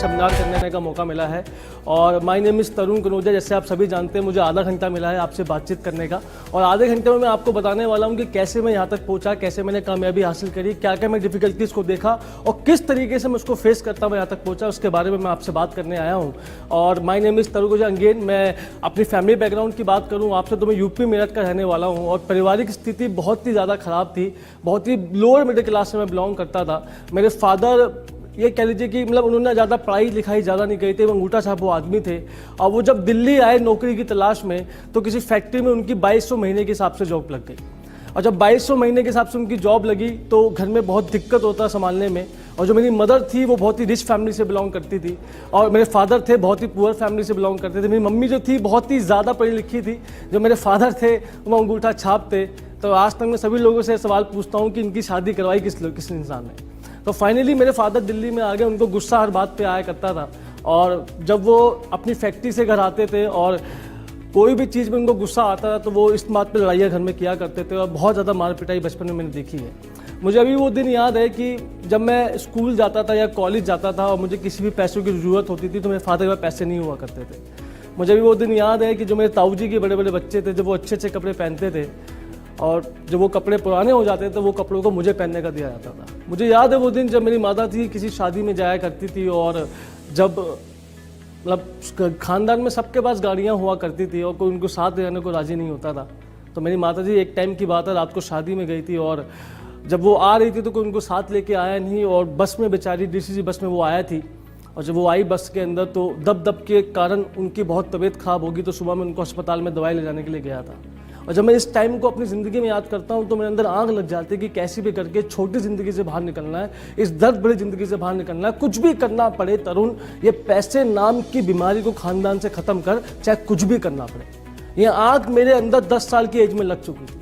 Seminar करने का मौका मिला है। और my name is Tarun Kanaujia. जैसे आप सभी जानते हैं, मुझे आधा घंटा मिला है आपसे बातचीत करने का, और आधे घंटे में मैं आपको बताने वाला हूं कि कैसे मैं यहां तक पहुंचा, कैसे मैंने कामयाबी हासिल करी, क्या क्या मैं डिफिकल्टीज़ को देखा और किस तरीके से मैं उसको फेस करता हुआ यहाँ तक पहुंचा, उसके बारे में मैं आपसे बात करने आया हूँ। और my name is Tarun Kanaujia. Again मैं अपनी फैमिली बैकग्राउंड की बात करूँ आपसे तो मैं यूपी मेरठ का रहने वाला हूँ, और पारिवारिक स्थिति बहुत ही ज़्यादा ख़राब थी। बहुत ही लोअर मिडिल क्लास से मैं बिलोंग करता था। मेरे फादर ये कह लीजिए कि मतलब उन्होंने ज़्यादा पढ़ाई लिखाई ज़्यादा नहीं करी थी, वो अंगूठा छाप वो आदमी थे। और वो जब दिल्ली आए नौकरी की तलाश में, तो किसी फैक्ट्री में उनकी 2200 महीने के हिसाब से जॉब लग गई। और जब 2200 महीने के हिसाब से उनकी जॉब लगी तो घर में बहुत दिक्कत होता संभालने में। और जो मेरी मदर थी वो बहुत ही रिच फैमिली से बिलोंग करती थी, और मेरे फादर थे बहुत ही पुअर फैमिली से बिलोंग करते थे। मेरी मम्मी जो थी बहुत ही ज़्यादा पढ़ी लिखी थी। जो मेरे फादर थे वो अंगूठा छाप थे। तो आज तक मैं सभी लोगों से सवाल पूछता हूँ कि इनकी शादी करवाई किस इंसान ने। तो फाइनली मेरे फादर दिल्ली में आ गए। उनको गुस्सा हर बात पे आया करता था, और जब वो अपनी फैक्ट्री से घर आते थे और कोई भी चीज़ में उनको गुस्सा आता था तो वो इस बात पे लड़ाइयाँ घर में किया करते थे, और बहुत ज़्यादा मार पिटाई बचपन में मैंने देखी है। मुझे अभी वो दिन याद है कि जब मैं स्कूल जाता था या कॉलेज जाता था और मुझे किसी भी पैसों की ज़रूरत होती थी तो मेरे फादर के पास पैसे नहीं हुआ करते थे। मुझे अभी वो दिन याद है कि जो मेरे ताऊ जी के बड़े बड़े बच्चे थे, जब वो अच्छे अच्छे कपड़े पहनते थे और जब वो कपड़े पुराने हो जाते थे तो वो कपड़ों को मुझे पहनने का दिया जाता था। मुझे याद है वो दिन जब मेरी माता थी किसी शादी में जाया करती थी, और जब मतलब खानदान में सबके पास गाड़ियाँ हुआ करती थी और कोई उनको साथ ले जाने को राज़ी नहीं होता था। तो मेरी माता जी एक टाइम की बात है, रात को शादी में गई थी, और जब वो आ रही थी तो कोई उनको साथ लेके आया नहीं, और बस में बेचारी डीसीसी बस में वो आया थी। और जब वो आई बस के अंदर तो दब के कारण उनकी बहुत तबीयत खराब होगी, तो सुबह मैं उनको अस्पताल में दवाई ले जाने के लिए गया था। और जब मैं इस टाइम को अपनी ज़िंदगी में याद करता हूँ तो मेरे अंदर आग लग जाती है कि कैसे भी करके छोटी ज़िंदगी से बाहर निकलना है, इस दर्द भरी ज़िंदगी से बाहर निकलना है। कुछ भी करना पड़े तरुण, ये पैसे नाम की बीमारी को खानदान से ख़त्म कर, चाहे कुछ भी करना पड़े। ये आग मेरे अंदर 10 साल की एज में लग चुकी थी,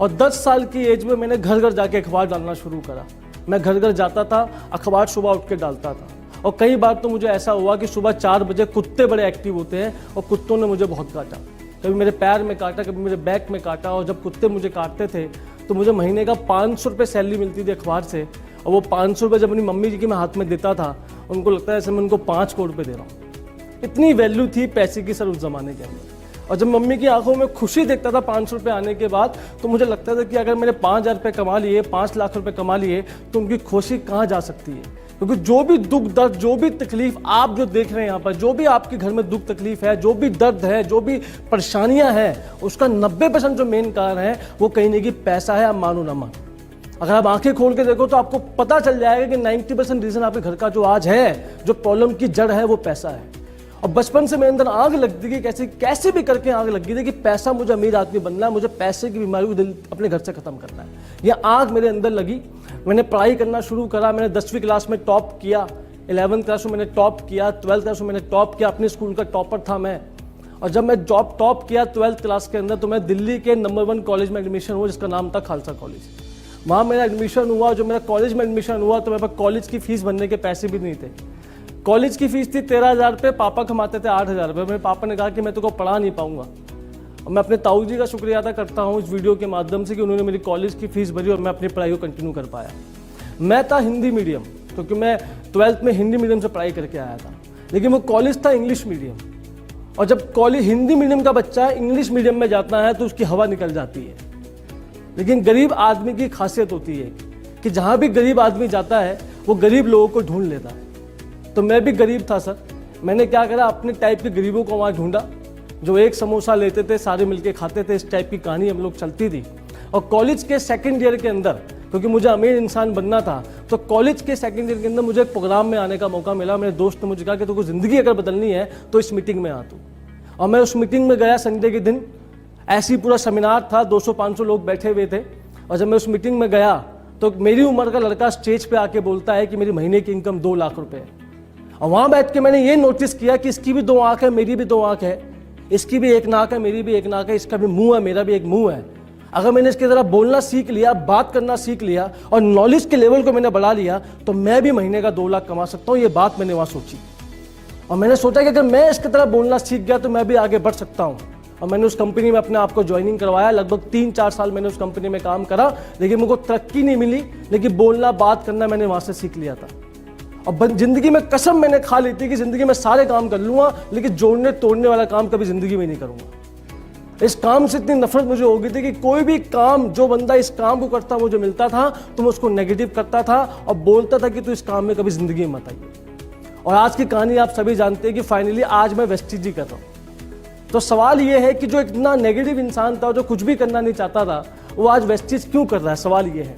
और 10 साल की एज में मैंने घर घर जाके अखबार डालना शुरू करा। मैं घर घर जाता था, अखबार सुबह उठ के डालता था, और कई बार तो मुझे ऐसा हुआ कि सुबह 4 बजे कुत्ते बड़े एक्टिव होते हैं और कुत्तों ने मुझे बहुत काटा। कभी मेरे पैर में काटा, कभी मेरे बैक में काटा, और जब कुत्ते मुझे काटते थे तो मुझे महीने का 500 रुपये सैलरी मिलती थी अखबार से, और वो 500 रुपये जब अपनी मम्मी जी के मैं हाथ में देता था उनको लगता है जैसे मैं उनको 5 करोड़ रुपये दे रहा हूँ। इतनी वैल्यू थी पैसे की सर उस ज़माने के अंदर। और जब मम्मी की आंखों में खुशी देखता था 500 रुपये आने के बाद, तो मुझे लगता था कि अगर मैंने 5,000 रुपये कमा लिए, 5 लाख रुपये कमा लिए, तो उनकी खुशी कहाँ जा सकती है। क्योंकि जो भी दुख दर्द, जो भी तकलीफ आप जो देख रहे हैं यहाँ पर, जो भी आपके घर में दुख तकलीफ है, जो भी दर्द है, जो भी परेशानियाँ हैं, उसका 90% जो मेन कारण है वो कहीं नहीं कि पैसा है। आप मानो ना मानो, अगर आप आंखें खोल के देखो तो आपको पता चल जाएगा कि 90% रीज़न आपके घर का जो आज है, जो प्रॉब्लम की जड़ है, वो पैसा है। और बचपन से मेरे अंदर आग लगती थी, कैसे भी करके आग लगी थी कि पैसा, मुझे अमीर आदमी बनना है, मुझे पैसे की बीमारी को अपने घर से ख़त्म करना है। यह आग मेरे अंदर लगी। मैंने पढ़ाई करना शुरू करा। मैंने 10वीं क्लास में टॉप किया, 11th क्लास में मैंने टॉप किया, 12th क्लास में मैंने टॉप किया। अपने स्कूल का टॉपर था मैं। और जब मैं टॉप किया 12th क्लास के अंदर, तो मैं दिल्ली के नंबर 1 कॉलेज में एडमिशन हुआ, जिसका नाम था खालसा कॉलेज। वहाँ मेरा एडमिशन हुआ। जो मेरा कॉलेज में एडमिशन हुआ तो मेरे पास कॉलेज की फ़ीस भरने के पैसे भी नहीं थे। कॉलेज की फ़ीस थी 13,000 रुपये, पापा कमाते थे 8,000 रुपये। मेरे पापा ने कहा कि मैं तुमको पढ़ा नहीं पाऊंगा। और मैं अपने ताऊ जी का शुक्रिया अदा करता हूँ इस वीडियो के माध्यम से कि उन्होंने मेरी कॉलेज की फ़ीस भरी और मैं अपनी पढ़ाई को कंटिन्यू कर पाया। मैं था हिंदी मीडियम, क्योंकि मैं 12th में हिंदी मीडियम से पढ़ाई करके आया था, लेकिन वो कॉलेज था इंग्लिश मीडियम। और जब कॉलेज हिंदी मीडियम का बच्चा इंग्लिश मीडियम में जाता है तो उसकी हवा निकल जाती है। लेकिन गरीब आदमी की खासियत होती है कि जहाँ भी गरीब आदमी जाता है वो गरीब लोगों को ढूंढ लेता है। तो मैं भी गरीब था सर। मैंने क्या करा, अपने टाइप के गरीबों को वहाँ ढूंढा, जो एक समोसा लेते थे, सारे मिलके खाते थे। इस टाइप की कहानी हम लोग चलती थी। और कॉलेज के 2nd ईयर के अंदर, क्योंकि मुझे अमीर इंसान बनना था, तो कॉलेज के 2nd ईयर के अंदर मुझे एक प्रोग्राम में आने का मौका मिला। मेरे दोस्त ने मुझे कहा कि तुमको ज़िंदगी अगर बदलनी है तो इस मीटिंग में आ तू। और मैं उस मीटिंग में गया संडे के दिन। ऐसी पूरा सेमिनार था, 200-500 लोग बैठे हुए थे। और जब मैं उस मीटिंग में गया तो मेरी उम्र का लड़का स्टेज पे आके बोलता है कि मेरी महीने की इनकम 2 लाख रुपए है। और वहाँ बैठ के मैंने ये नोटिस किया कि इसकी भी 2 आँख है, मेरी भी 2 आँख है, इसकी भी 1 नाक है, मेरी भी 1 नाक है, इसका भी मुंह है, मेरा भी एक मुंह है। अगर मैंने इसकी तरह बोलना सीख लिया, बात करना सीख लिया और नॉलेज के लेवल को मैंने बढ़ा लिया, तो मैं भी महीने का 2 लाख कमा सकता हूँ। ये बात मैंने वहाँ सोची और मैंने सोचा कि अगर मैं इसकी तरह बोलना सीख गया तो मैं भी आगे बढ़ सकता हूँ। और मैंने उस कंपनी में अपने आप को ज्वाइनिंग करवाया। लगभग 3-4 साल मैंने उस कंपनी में काम करा, लेकिन मुझको तरक्की नहीं मिली, लेकिन बोलना बात करना मैंने वहाँ से सीख लिया था। और जिंदगी में कसम मैंने खा ली थी कि जिंदगी में सारे काम कर लूंगा, लेकिन जोड़ने तोड़ने वाला काम कभी जिंदगी में नहीं करूंगा। इस काम से इतनी नफरत मुझे हो गई थी कि कोई भी काम, जो बंदा इस काम को करता मुझे मिलता था तो मैं उसको नेगेटिव करता था और बोलता था कि तू इस काम में कभी जिंदगी में मत आइए। और आज की कहानी आप सभी जानते हैं कि फाइनली आज मैं वेस्टीज ही कर रहा हूँ। तो सवाल ये है कि जो इतना नेगेटिव इंसान था, जो कुछ भी करना नहीं चाहता था, वो आज वेस्टीज क्यों कर रहा है? सवाल ये है।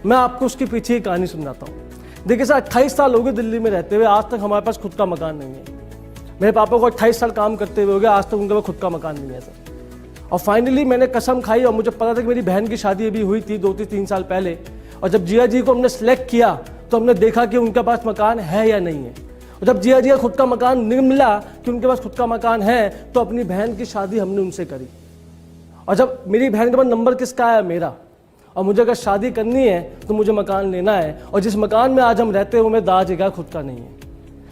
मैं आपको उसके पीछे ही कहानी सुनाता हूँ। देखिए सर, 28 साल हो गए दिल्ली में रहते हुए, आज तक हमारे पास खुद का मकान नहीं है। मेरे पापा को 28 साल काम करते हुए हो गया, आज तक उनके पास खुद का मकान नहीं है सर। और फाइनली मैंने कसम खाई, और मुझे पता था कि मेरी बहन की शादी अभी हुई थी 2-3 साल पहले, और जब जिया जी को हमने सेलेक्ट किया तो हमने देखा कि उनके पास मकान है या नहीं है। और जब जिया जी का खुद का मकान नहीं मिला कि उनके पास खुद का मकान है, तो अपनी बहन की शादी हमने उनसे करी। और जब मेरी बहन के पास नंबर किसका आया? मेरा। और मुझे अगर शादी करनी है तो मुझे मकान लेना है, और जिस मकान में आज हम रहते हैं वो मैं दाह जगह खुद का नहीं है।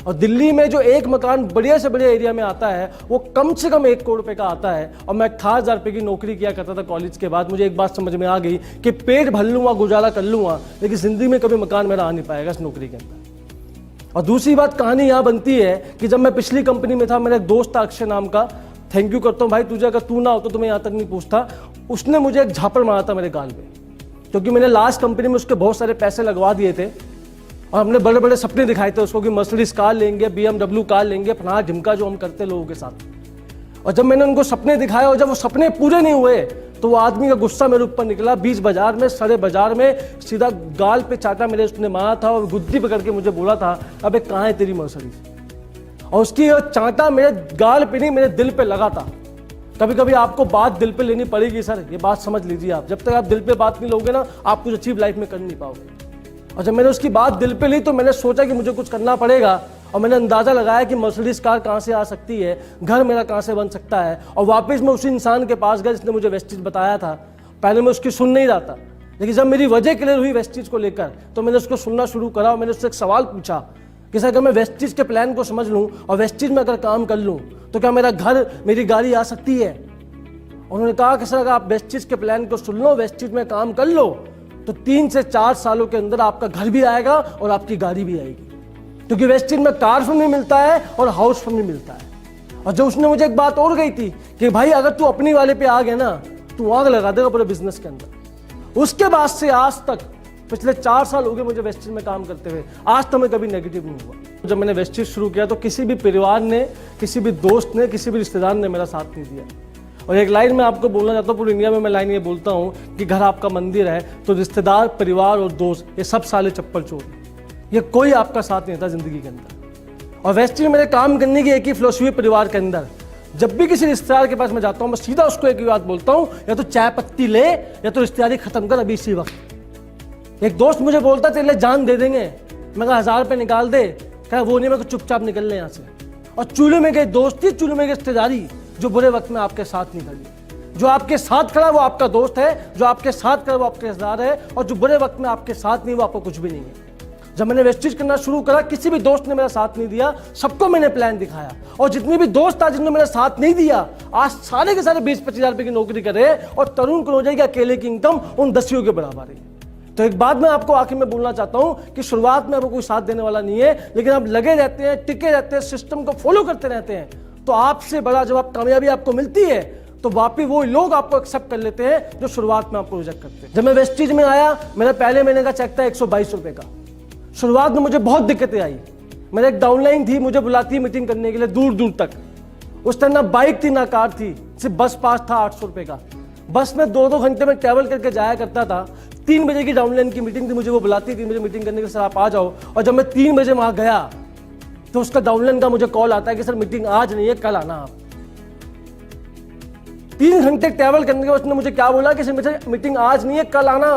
और दिल्ली में जो एक मकान बढ़िया से बढ़िया एरिया में आता है वो कम से कम 1 करोड़ रुपए का आता है। और मैं 18,000 रुपये की नौकरी किया करता था कॉलेज के बाद। मुझे एक बात समझ में आ गई कि पेट भर लूँगा, गुजारा कर लूँगा, लेकिन ज़िंदगी में कभी मकान मेरा आ नहीं पाएगा इस नौकरी के अंदर। और दूसरी बात कहानी यहाँ बनती है कि जब मैं पिछली कंपनी में था, मेरा एक दोस्त था अक्षय नाम का, थैंक यू करता हूँ भाई, तुझे अगर तू ना हो तो मैं यहाँ तक नहीं पूछता। उसने मुझे एक झापड़ मारा था मेरे गाल पे, क्योंकि मैंने लास्ट कंपनी में उसके बहुत सारे पैसे लगवा दिए थे और हमने बड़े बड़े सपने दिखाए थे उसको कि मर्सिडीज कार लेंगे, BMW कार लेंगे, फना ढिमका जो हम करते लोगों के साथ। और जब मैंने उनको सपने दिखाए और जब वो सपने पूरे नहीं हुए तो वो आदमी का गुस्सा मेरे ऊपर निकला। बीच बाजार में, सरे बाजार में सीधा गाल पे चाटा मेरे उसने मारा था और गुद्दी पकड़ के मुझे बोला था, अबे कहाँ है तेरी मर्सिडीज? और उसकी चाटा मेरे गाल पे नहीं, मेरे दिल पे लगा था। कभी कभी आपको बात दिल पे लेनी पड़ेगी सर, ये बात समझ लीजिए आप। जब तक आप दिल पे बात नहीं लोगे ना, आप कुछ अचीव लाइफ में कर नहीं पाओगे। और जब मैंने उसकी बात दिल पे ली तो मैंने सोचा कि मुझे कुछ करना पड़ेगा, और मैंने अंदाजा लगाया कि मर्सिडीज कार कहाँ से आ सकती है, घर मेरा कहाँ से बन सकता है। और वापस मैं उसी इंसान के पास गया जिसने मुझे वेस्टीज बताया था। पहले मैं उसकी सुन नहीं रहा था, लेकिन जब मेरी वजह क्लियर हुई वेस्टीज को लेकर तो मैंने उसको सुनना शुरू करा। और मैंने उससे एक सवाल पूछा कि सर, अगर मैं वेस्टीज के प्लान को समझ लूँ और वेस्टीज में अगर काम कर लूँ तो क्या मेरा घर, मेरी गाड़ी आ सकती है? उन्होंने कहा कि सर, अगर आप वेस्टीज के प्लान को सुन लो, वेस्टीज में काम कर लो, तो 3 से 4 सालों के अंदर आपका घर भी आएगा और आपकी गाड़ी भी आएगी। क्योंकि वेस्टीज में कार फंड भी मिलता है और हाउस फंड भी मिलता है। और जो उसने मुझे एक बात और कही थी कि भाई अगर तू अपनी वाले पे आ गया ना, तू आग लगा देगा पूरे बिजनेस के अंदर। उसके बाद से आज तक पिछले 4 साल हो गए मुझे वेस्टीज में काम करते हुए, आज तक मैं कभी नेगेटिव नहीं हुआ। जब मैंने वेस्टीज शुरू किया तो किसी भी परिवार ने, किसी भी दोस्त ने, किसी भी रिश्तेदार ने मेरा साथ नहीं दिया। और एक लाइन मैं आपको बोलना चाहता हूँ, पूरी इंडिया में मैं लाइन ये बोलता हूँ कि घर आपका मंदिर है, तो रिश्तेदार, परिवार और दोस्त ये सब साले चप्पल चोर, ये कोई आपका साथ नहीं था जिंदगी के अंदर। और वेस्टीज में मेरे काम करने की एक ही फिलोसफी परिवार के अंदर, जब भी किसी रिश्तेदार के पास मैं जाता हूँ मैं सीधा उसको एक ही बात बोलता हूँ, या तो चाय पत्ती ले या तो रिश्तेदारी खत्म कर अभी इसी वक्त। एक दोस्त मुझे बोलता तेरे लिए जान दे देंगे, मैं कहा 1000 रुपये निकाल दे, कहा वो नहीं, मैं तो चुपचाप निकल ले यहाँ से। और चूल्हे में गई दोस्ती, चूल्हे में गई रिश्तेदारी, जो बुरे वक्त में आपके साथ नहीं खड़ी। जो आपके साथ खड़ा वो आपका दोस्त है, जो आपके साथ खड़ा वो आपके रिश्तेदार है, और जो बुरे वक्त में आपके साथ नहीं वो आपको कुछ भी नहीं है। जब मैंने वेस्टीज करना शुरू करा, किसी भी दोस्त ने मेरा साथ नहीं दिया, सबको मैंने प्लान दिखाया। और जितने भी दोस्त था जिन्होंने मेरा साथ नहीं दिया, आज सारे के सारे 20-25 हज़ार रुपये की नौकरी कर रहे हैं, और तरुण कनौजिया की अकेले की इनकम उन 10 के बराबर है। तो एक बात मैं आपको आखिर में बोलना चाहता हूं कि शुरुआत में आपको कोई साथ देने वाला नहीं है, लेकिन आप लगे रहते हैं, टिके रहते हैं, सिस्टम को फॉलो करते रहते हैं, तो आपसे बड़ा जब आप कामयाबी आपको मिलती है तो वापिस वो लोग आपको एक्सेप्ट कर लेते हैं जो शुरुआत में आपको रिजेक्ट करते हैं। जब मैं वेस्टीज में आया, मेरा पहले महीने का चेक था 122 रुपये का। शुरुआत में मुझे बहुत दिक्कतें आई। मेरा एक डाउनलाइन थी, मुझे बुलाती मीटिंग करने के लिए दूर दूर तक। उस टाइम ना बाइक थी ना कार थी, सिर्फ बस पास था 800 रुपये का। बस में 2-2 घंटे में ट्रैवल करके जाया करता था। 3 बजे की डाउनलाइन की मीटिंग थी, मुझे वो बुलाती 3 बजे मीटिंग करने के, सर आप आ जाओ। और जब मैं 3 बजे वहां गया तो उसका डाउनलाइन का मुझे कॉल आता है कि सर मीटिंग आज नहीं है, कल आना आप। 3 घंटे ट्रैवल करने के बाद उसने मुझे क्या बोला कि सर मीटिंग आज नहीं है, कल आना।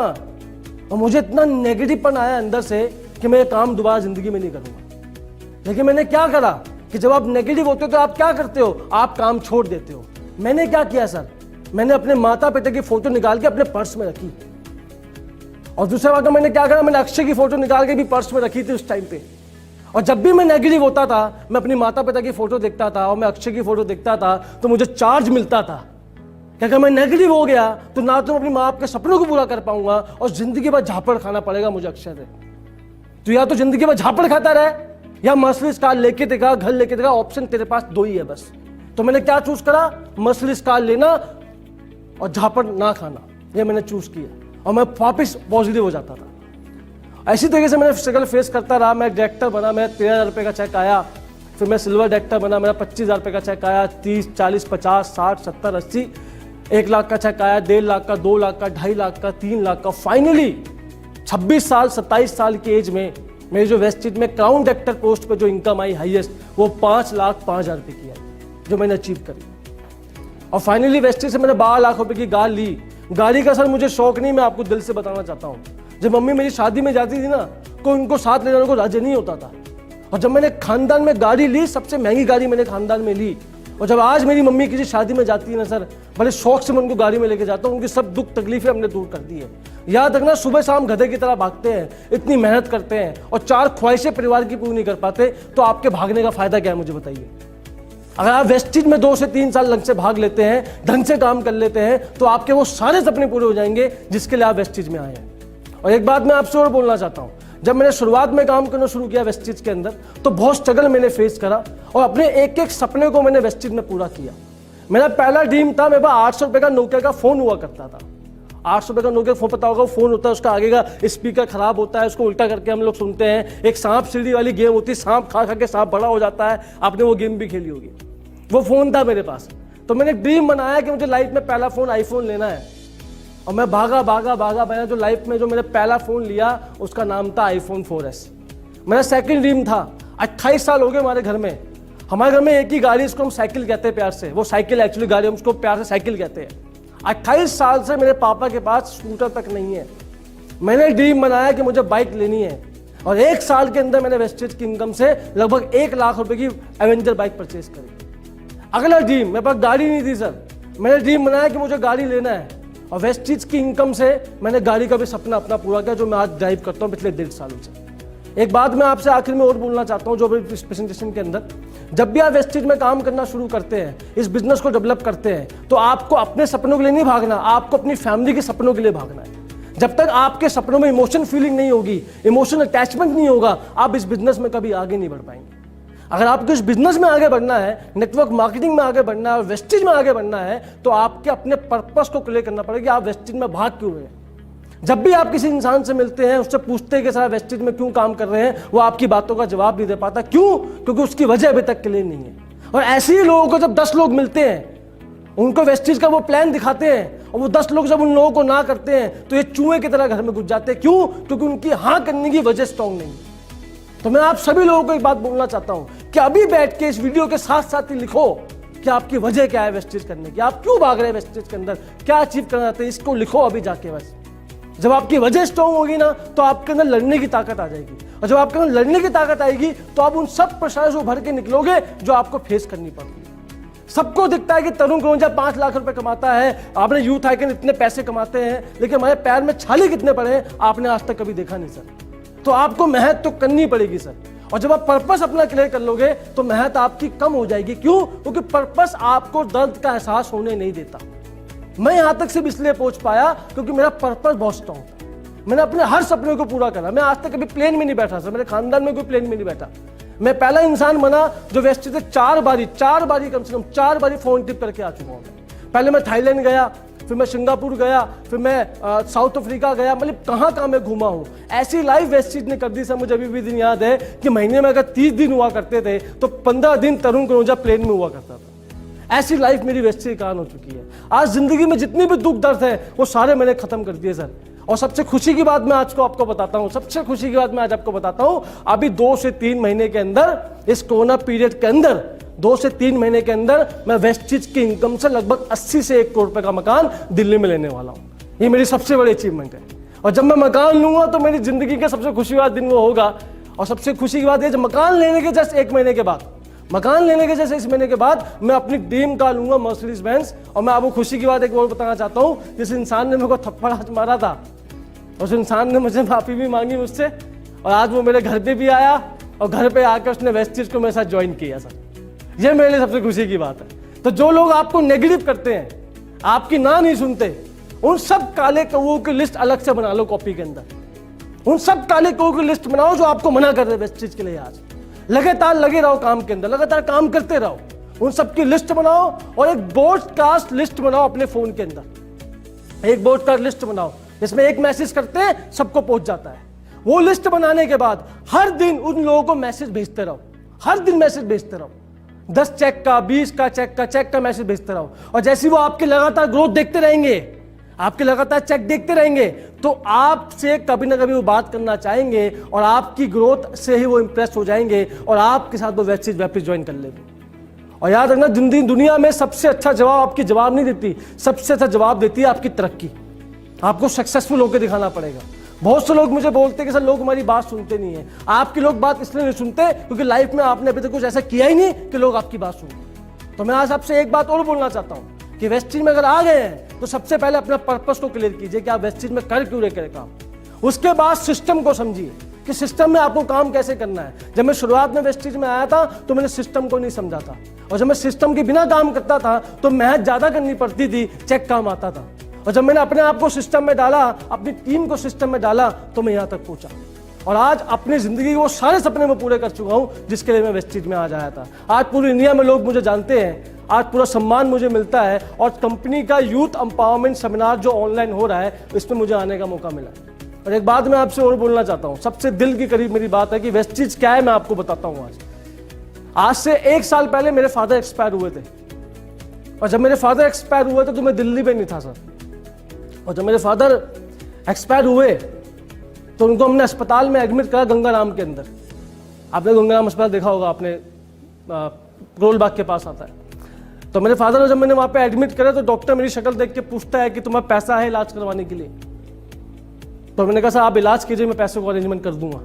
और मुझे इतना नेगेटिवपन आया अंदर से कि मैं ये काम दोबारा जिंदगी में नहीं करूंगा। लेकिन मैंने क्या करा कि जब आप नेगेटिव होते हो तो आप क्या करते हो, आप काम छोड़ देते हो। मैंने क्या किया सर, मैंने अपने माता पिता की फोटो निकाल के अपने पर्स में रखी। और दूसरा बात मैंने क्या करा, मैंने अक्षय की फोटो निकाल के भी पर्स में रखी थी उस टाइम पे। और जब भी मैं नेगेटिव होता था, मैं अपनी माता पिता की फोटो देखता था और मैं अक्षय की फोटो देखता था, तो मुझे चार्ज मिलता था कि अगर मैं नेगेटिव हो गया तो ना तो अपनी माँ बाप के सपनों को पूरा कर पाऊंगा और जिंदगी भर झापड़ खाना पड़ेगा मुझे अक्षय से। तो या तो जिंदगी भर झापड़ खाता रहे या मर्सिडीज कार लेके देगा, घर लेके देगा, ऑप्शन तेरे पास दो ही है बस। तो मैंने क्या चूज करा? मर्सिडीज कार लेना और झापड़ ना खाना, ये मैंने चूज किया और मैं वापिस पॉजिटिव हो जाता था। ऐसी तरीके से मैंने स्ट्रगल फेस करता रहा। मैं डायरेक्टर बना, मैं 13,000 रुपये का चेक आया, फिर मैं सिल्वर डायरेक्टर बना, मेरा 25,000 रुपये का चेक आया, 30, 40, 50, 60, 70, 80, 1 लाख का चेक आया, 1.5 लाख का, 2 लाख का, 2.5 लाख का, 3 लाख का। फाइनली 26 साल 27 साल की एज में मेरी जो वेस्टेज में क्राउन डायरेक्टर पोस्ट पे जो इनकम आई हाईएस्ट, वो 5,05,000 रुपये की आई, जो मैंने अचीव करी। और फाइनली वेस्टेज से मैंने 12 लाख रुपए की गाड़ी ली। गाड़ी का सर मुझे शौक नहीं, मैं आपको दिल से बताना चाहता हूँ। जब मम्मी मेरी शादी में जाती थी ना, कोई उनको साथ ले जाने को राजी नहीं होता था। और जब मैंने खानदान में गाड़ी ली, सबसे महंगी गाड़ी मैंने खानदान में ली। और जब आज मेरी मम्मी किसी शादी में जाती है ना सर, बड़े शौक से मैं उनको गाड़ी में लेके जाता हूँ। उनकी सब दुख तकलीफें हमने दूर कर दी है। याद रखना, सुबह शाम गधे की तरह भागते हैं, इतनी मेहनत करते हैं और 4 ख्वाहिशें परिवार की पूरी नहीं कर पाते, तो आपके भागने का फायदा क्या है मुझे बताइए। अगर आप वेस्टेज में 2 से 3 साल ढंग से भाग लेते हैं, ढंग से काम कर लेते हैं, तो आपके वो सारे सपने पूरे हो जाएंगे जिसके लिए आप वेस्टेज में आए हैं। और एक बात मैं आपसे और बोलना चाहता हूँ, जब मैंने शुरुआत में काम करना शुरू किया वेस्टेज के अंदर, तो बहुत स्ट्रगल मैंने फेस करा और अपने एक एक सपने को मैंने वेस्टेज में पूरा किया। मेरा पहला ड्रीम था, मेरे पास 800 रुपये का नोकिया का फोन हुआ करता था। 800 रुपये का नोकिया फोन, पता होगा, फोन होता है, उसका आगे का स्पीकर खराब होता है, उसको उल्टा करके हम लोग सुनते हैं। एक सांप सीढ़ी वाली गेम होती है, सांप खा खा के सांप बड़ा हो जाता है, आपने वो गेम भी खेली होगी। वो फोन था मेरे पास। तो मैंने ड्रीम बनाया कि मुझे लाइफ में पहला फोन आईफोन लेना है। और मैं भागा भागा भागा, मैंने जो लाइफ में जो मैंने पहला फोन लिया उसका नाम था iPhone 4S। मेरा सेकंड ड्रीम था। 28 साल हो गए हमारे घर में। हमारे घर में एक ही गाड़ी, इसको हम साइकिल कहते हैं प्यार से। वो साइकिल एक्चुअली गाड़ी, हम उसको प्यार से साइकिल कहते हैं। 28 साल से मेरे पापा के पास स्कूटर तक नहीं है। मैंने ड्रीम बनाया कि मुझे बाइक लेनी है और 1 साल के अंदर मैंने वेस्टेज की इनकम से लगभग 1 लाख रुपए की एवेंजर बाइक परचेज करी। अगला ड्रीम, मेरे पास गाड़ी नहीं थी सर, मैंने ड्रीम बनाया कि मुझे गाड़ी लेना है और वेस्टेज की इनकम से मैंने गाड़ी का भी सपना अपना पूरा किया, जो मैं आज ड्राइव करता हूँ पिछले 1.5 सालों से। एक बात मैं आपसे आखिर में और बोलना चाहता हूँ, जो भी इस प्रेजेंटेशन के अंदर, जब भी आप वेस्टेज में काम करना शुरू करते हैं, इस बिजनेस को डेवलप करते हैं, तो आपको अपने सपनों के लिए नहीं भागना, आपको अपनी फैमिली के सपनों के लिए भागना है। जब तक आपके सपनों में इमोशन फीलिंग नहीं होगी, इमोशनल अटैचमेंट नहीं होगा, आप इस बिजनेस में कभी आगे नहीं बढ़ पाएंगे। अगर आपको इस बिजनेस में आगे बढ़ना है, नेटवर्क मार्केटिंग में आगे बढ़ना है और वेस्टेज में आगे बढ़ना है, तो आपके अपने पर्पस को क्लियर करना पड़ेगा। आप वेस्टेज में भाग क्यों रहे हैं? जब भी आप किसी इंसान से मिलते हैं, उससे पूछते हैं कि सर वेस्टेज में क्यों काम कर रहे हैं, वो आपकी बातों का जवाब नहीं दे पाता। क्यों? क्योंकि उसकी वजह अभी तक क्लियर नहीं है। और ऐसे ही लोगों को जब 10 लोग मिलते हैं, उनको वेस्टेज का वो प्लान दिखाते हैं और वो 10 लोग जब उन लोगों को ना करते हैं, तो ये चूहे की तरह घर में घुस जाते हैं। क्यों? क्योंकि उनकी हाँ करने की वजह स्ट्रॉन्ग नहीं है। तो मैं आप सभी लोगों को एक बात बोलना चाहता हूं कि अभी बैठ के इस वीडियो के साथ साथ ही लिखो कि आपकी वजह क्या है वेस्टेज करने की, आप क्यों भाग रहे हैं वेस्टेज के अंदर, क्या अचीव करना चाहते हैं, इसको लिखो अभी जाके। बस जब आपकी वजह स्ट्रॉन्ग होगी ना, तो आपके अंदर लड़ने की ताकत आ जाएगी। और जब आपके अंदर लड़ने की ताकत आएगी, तो आप उन सब परेशानियों से उभर के निकलोगे जो आपको फेस करनी पड़ती है। सबको दिखता है कि तरुण कनौजिया 5 लाख रुपए कमाता है, आपने यूथ आइकन इतने पैसे कमाते हैं, लेकिन हमारे पैर में छाले कितने पड़े हैं आपने आज तक कभी देखा नहीं सर। तो आपको मेहनत तो करनी पड़ेगी सर। और जब आप पर्पस अपना क्लियर कर लोगे, तो मेहनत आपकी कम हो जाएगी। क्यों? क्योंकि पर्पस आपको दर्द का एहसास होने नहीं देता। मैं यहां तक सिर्फ इसलिए पहुंच पाया क्योंकि मेरा पर्पस बहुत स्ट्रॉन्ग था। मैंने अपने हर सपने को पूरा करा। मैं आज तक कभी प्लेन में नहीं बैठा सर, मेरे खानदान में कोई प्लेन में नहीं बैठा। मैं पहला इंसान बना जो वेस्टेज से 4 बारी कम से कम 4 बारी फोन टिप करके आ चुका हूं। पहले मैं थाईलैंड गया, फिर मैं सिंगापुर गया, फिर मैं साउथ अफ्रीका गया, मतलब कहाँ मैं घूमा हूँ। ऐसी लाइफ वेस्टेज ने कर दी सर। मुझे अभी भी दिन याद है कि महीने में अगर 30 दिन हुआ करते थे, तो 15 दिन तरुण कनौजिया प्लेन में हुआ करता था। ऐसी लाइफ मेरी वेस्टेज के कारण हो चुकी है। आज जिंदगी में जितनी भी दुख दर्द है, वो सारे मैंने खत्म कर दिए सर। और सबसे खुशी की बात मैं आज को आपको बताता हूँ, सबसे खुशी की बात मैं आज आपको बताता हूँ, अभी 2 से 3 महीने के अंदर, इस कोरोना पीरियड के अंदर 2 से 3 महीने के अंदर मैं वेस्टेज की इनकम से लगभग 80 से 1 करोड़ रुपए का मकान दिल्ली में लेने वाला हूँ। ये मेरी सबसे बड़ी अचीवमेंट है। और जब मैं मकान लूंगा, तो मेरी जिंदगी का सबसे खुशी वाला दिन वो होगा। और सबसे खुशी की बात है, जब मकान लेने के जस्ट 1 महीने के बाद, मकान लेने के जैसे 1 महीने के बाद मैं अपनी ड्रीम कार लूंगा, मर्सिडीज बेंज। और मैं आपको खुशी की बात एक और बताना चाहता हूँ, जिस इंसान ने मेरे को थप्पड़ मारा था, उस इंसान ने मुझे माफी भी मांगी मुझसे, और आज वो मेरे घर पे भी आया और घर पे आकर उसने वेस्टेज को मेरे साथ ज्वाइन किया सर। ये मेरे लिए सबसे खुशी की बात है। तो जो लोग आपको नेगेटिव करते हैं, आपकी ना नहीं सुनते, उन सब काले कौओं की लिस्ट अलग से बना लो कॉपी के अंदर। उन सब काले कौओं की लिस्ट बनाओ जो आपको मना कर रहे हैं वेस्टेज के लिए आज। लगातार लगे रहो काम के अंदर, लगातार काम करते रहो, उन सबकी लिस्ट बनाओ और एक ब्रॉडकास्ट लिस्ट बनाओ अपने फोन के अंदर। एक ब्रॉडकास्ट लिस्ट बनाओ जिसमें एक मैसेज करते हैं सबको पहुंच जाता है। वो लिस्ट बनाने के बाद हर दिन उन लोगों को मैसेज भेजते रहो, हर दिन मैसेज भेजते रहो, 10 चेक का, 20 का चेक का मैसेज भेजते रहो। और जैसे वो आपके लगातार ग्रोथ देखते रहेंगे, आपके लगातार चेक देखते रहेंगे, तो आपसे कभी ना कभी वो बात करना चाहेंगे और आपकी ग्रोथ से ही वो इंप्रेस हो जाएंगे और आपके साथ वो वेब सीरीज ज्वाइन कर लेंगे। और याद रखना, दुनिया में सबसे अच्छा जवाब आपकी जवाब नहीं देती, सबसे अच्छा जवाब देती है आपकी तरक्की। आपको सक्सेसफुल होकर दिखाना पड़ेगा। बहुत से लोग मुझे बोलते हैं कि सर लोग हमारी बात सुनते नहीं है। आपकी लोग बात इसलिए नहीं सुनते क्योंकि लाइफ में आपने अभी तक कुछ ऐसा किया ही नहीं कि लोग आपकी बात सुनते। तो मैं आज आपसे एक बात और बोलना चाहता हूं कि वेस्टीज में अगर आ गए हैं तो सबसे पहले अपना पर्पस को क्लियर कीजिए कि आप वेस्टीज में कर क्यों रहे करें काम। उसके बाद सिस्टम को समझिए कि सिस्टम में आपको काम कैसे करना है। जब मैं शुरुआत में वेस्टीज में आया था तो मैंने सिस्टम को नहीं समझा था, और जब मैं सिस्टम के बिना काम करता था तो मेहनत ज्यादा करनी पड़ती थी, चेक काम आता था। और जब मैंने अपने आप को सिस्टम में डाला, अपनी टीम को सिस्टम में डाला, तो मैं यहां तक पहुंचा और आज अपनी जिंदगी के वो सारे सपने मैं पूरे कर चुका हूं जिसके लिए मैं वेस्टीज में आज आया था। आज पूरी इंडिया में लोग मुझे जानते हैं, आज पूरा सम्मान मुझे मिलता है और कंपनी का यूथ एम्पावरमेंट सेमिनार जो ऑनलाइन हो रहा है इसमें मुझे आने का मौका मिला। और एक बात मैं आपसे और बोलना चाहता हूं, सबसे दिल के करीब मेरी बात है कि वेस्टीज क्या है मैं आपको बताता हूं। आज से 1 साल पहले मेरे फादर एक्सपायर हुए थे, और जब मेरे फादर एक्सपायर हुए थे तो मैं दिल्ली में नहीं था सर। और जब मेरे फादर एक्सपायर हुए तो उनको हमने अस्पताल में एडमिट करा गंगाराम के अंदर। आपने गंगाराम अस्पताल देखा होगा, आपने करोल बाग के पास आता है। तो मेरे फादर को जब मैंने वहां पे एडमिट करा तो डॉक्टर मेरी शक्ल देख के पूछता है कि तुम्हारा पैसा है इलाज करवाने के लिए। तो मैंने कहा सर आप इलाज कीजिए, मैं पैसे को अरेंजमेंट कर दूंगा।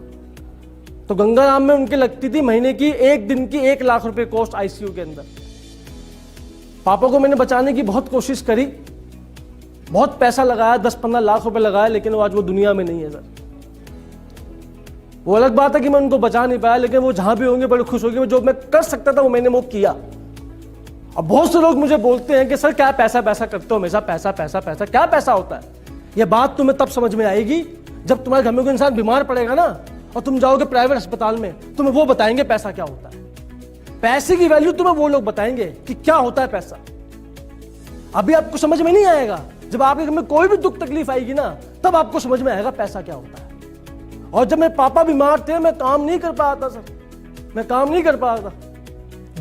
तो गंगाराम में उनकी लगती थी महीने की 1 दिन की 1 लाख रुपए कॉस्ट आईसीयू के अंदर। पापा को मैंने बचाने की बहुत कोशिश करी, बहुत पैसा लगाया, 10-15 लाख रुपए लगाया, लेकिन आज वो दुनिया में नहीं है सर। वो अलग बात है कि मैं उनको बचा नहीं पाया, लेकिन वो जहां भी होंगे बड़े खुश होंगे। जो मैं कर सकता था वो मैंने वो किया। अब बहुत से लोग मुझे बोलते हैं कि सर क्या पैसा पैसा करते हो हमेशा, पैसा पैसा पैसा, क्या पैसा होता है। ये बात तुम्हें तब समझ में आएगी जब तुम्हारे घर में कोई इंसान बीमार पड़ेगा ना और तुम जाओगे प्राइवेट अस्पताल में, तुम्हें वो बताएंगे पैसा क्या होता है। पैसे की वैल्यू तुम्हें वो लोग बताएंगे कि क्या होता है पैसा। अभी आपको समझ में नहीं आएगा, जब आपके घर में कोई भी दुख तकलीफ आएगी ना तब आपको समझ में आएगा पैसा क्या होता है। और जब मेरे पापा बीमार थे मैं काम नहीं कर पाया था सर, मैं काम नहीं कर पाया था।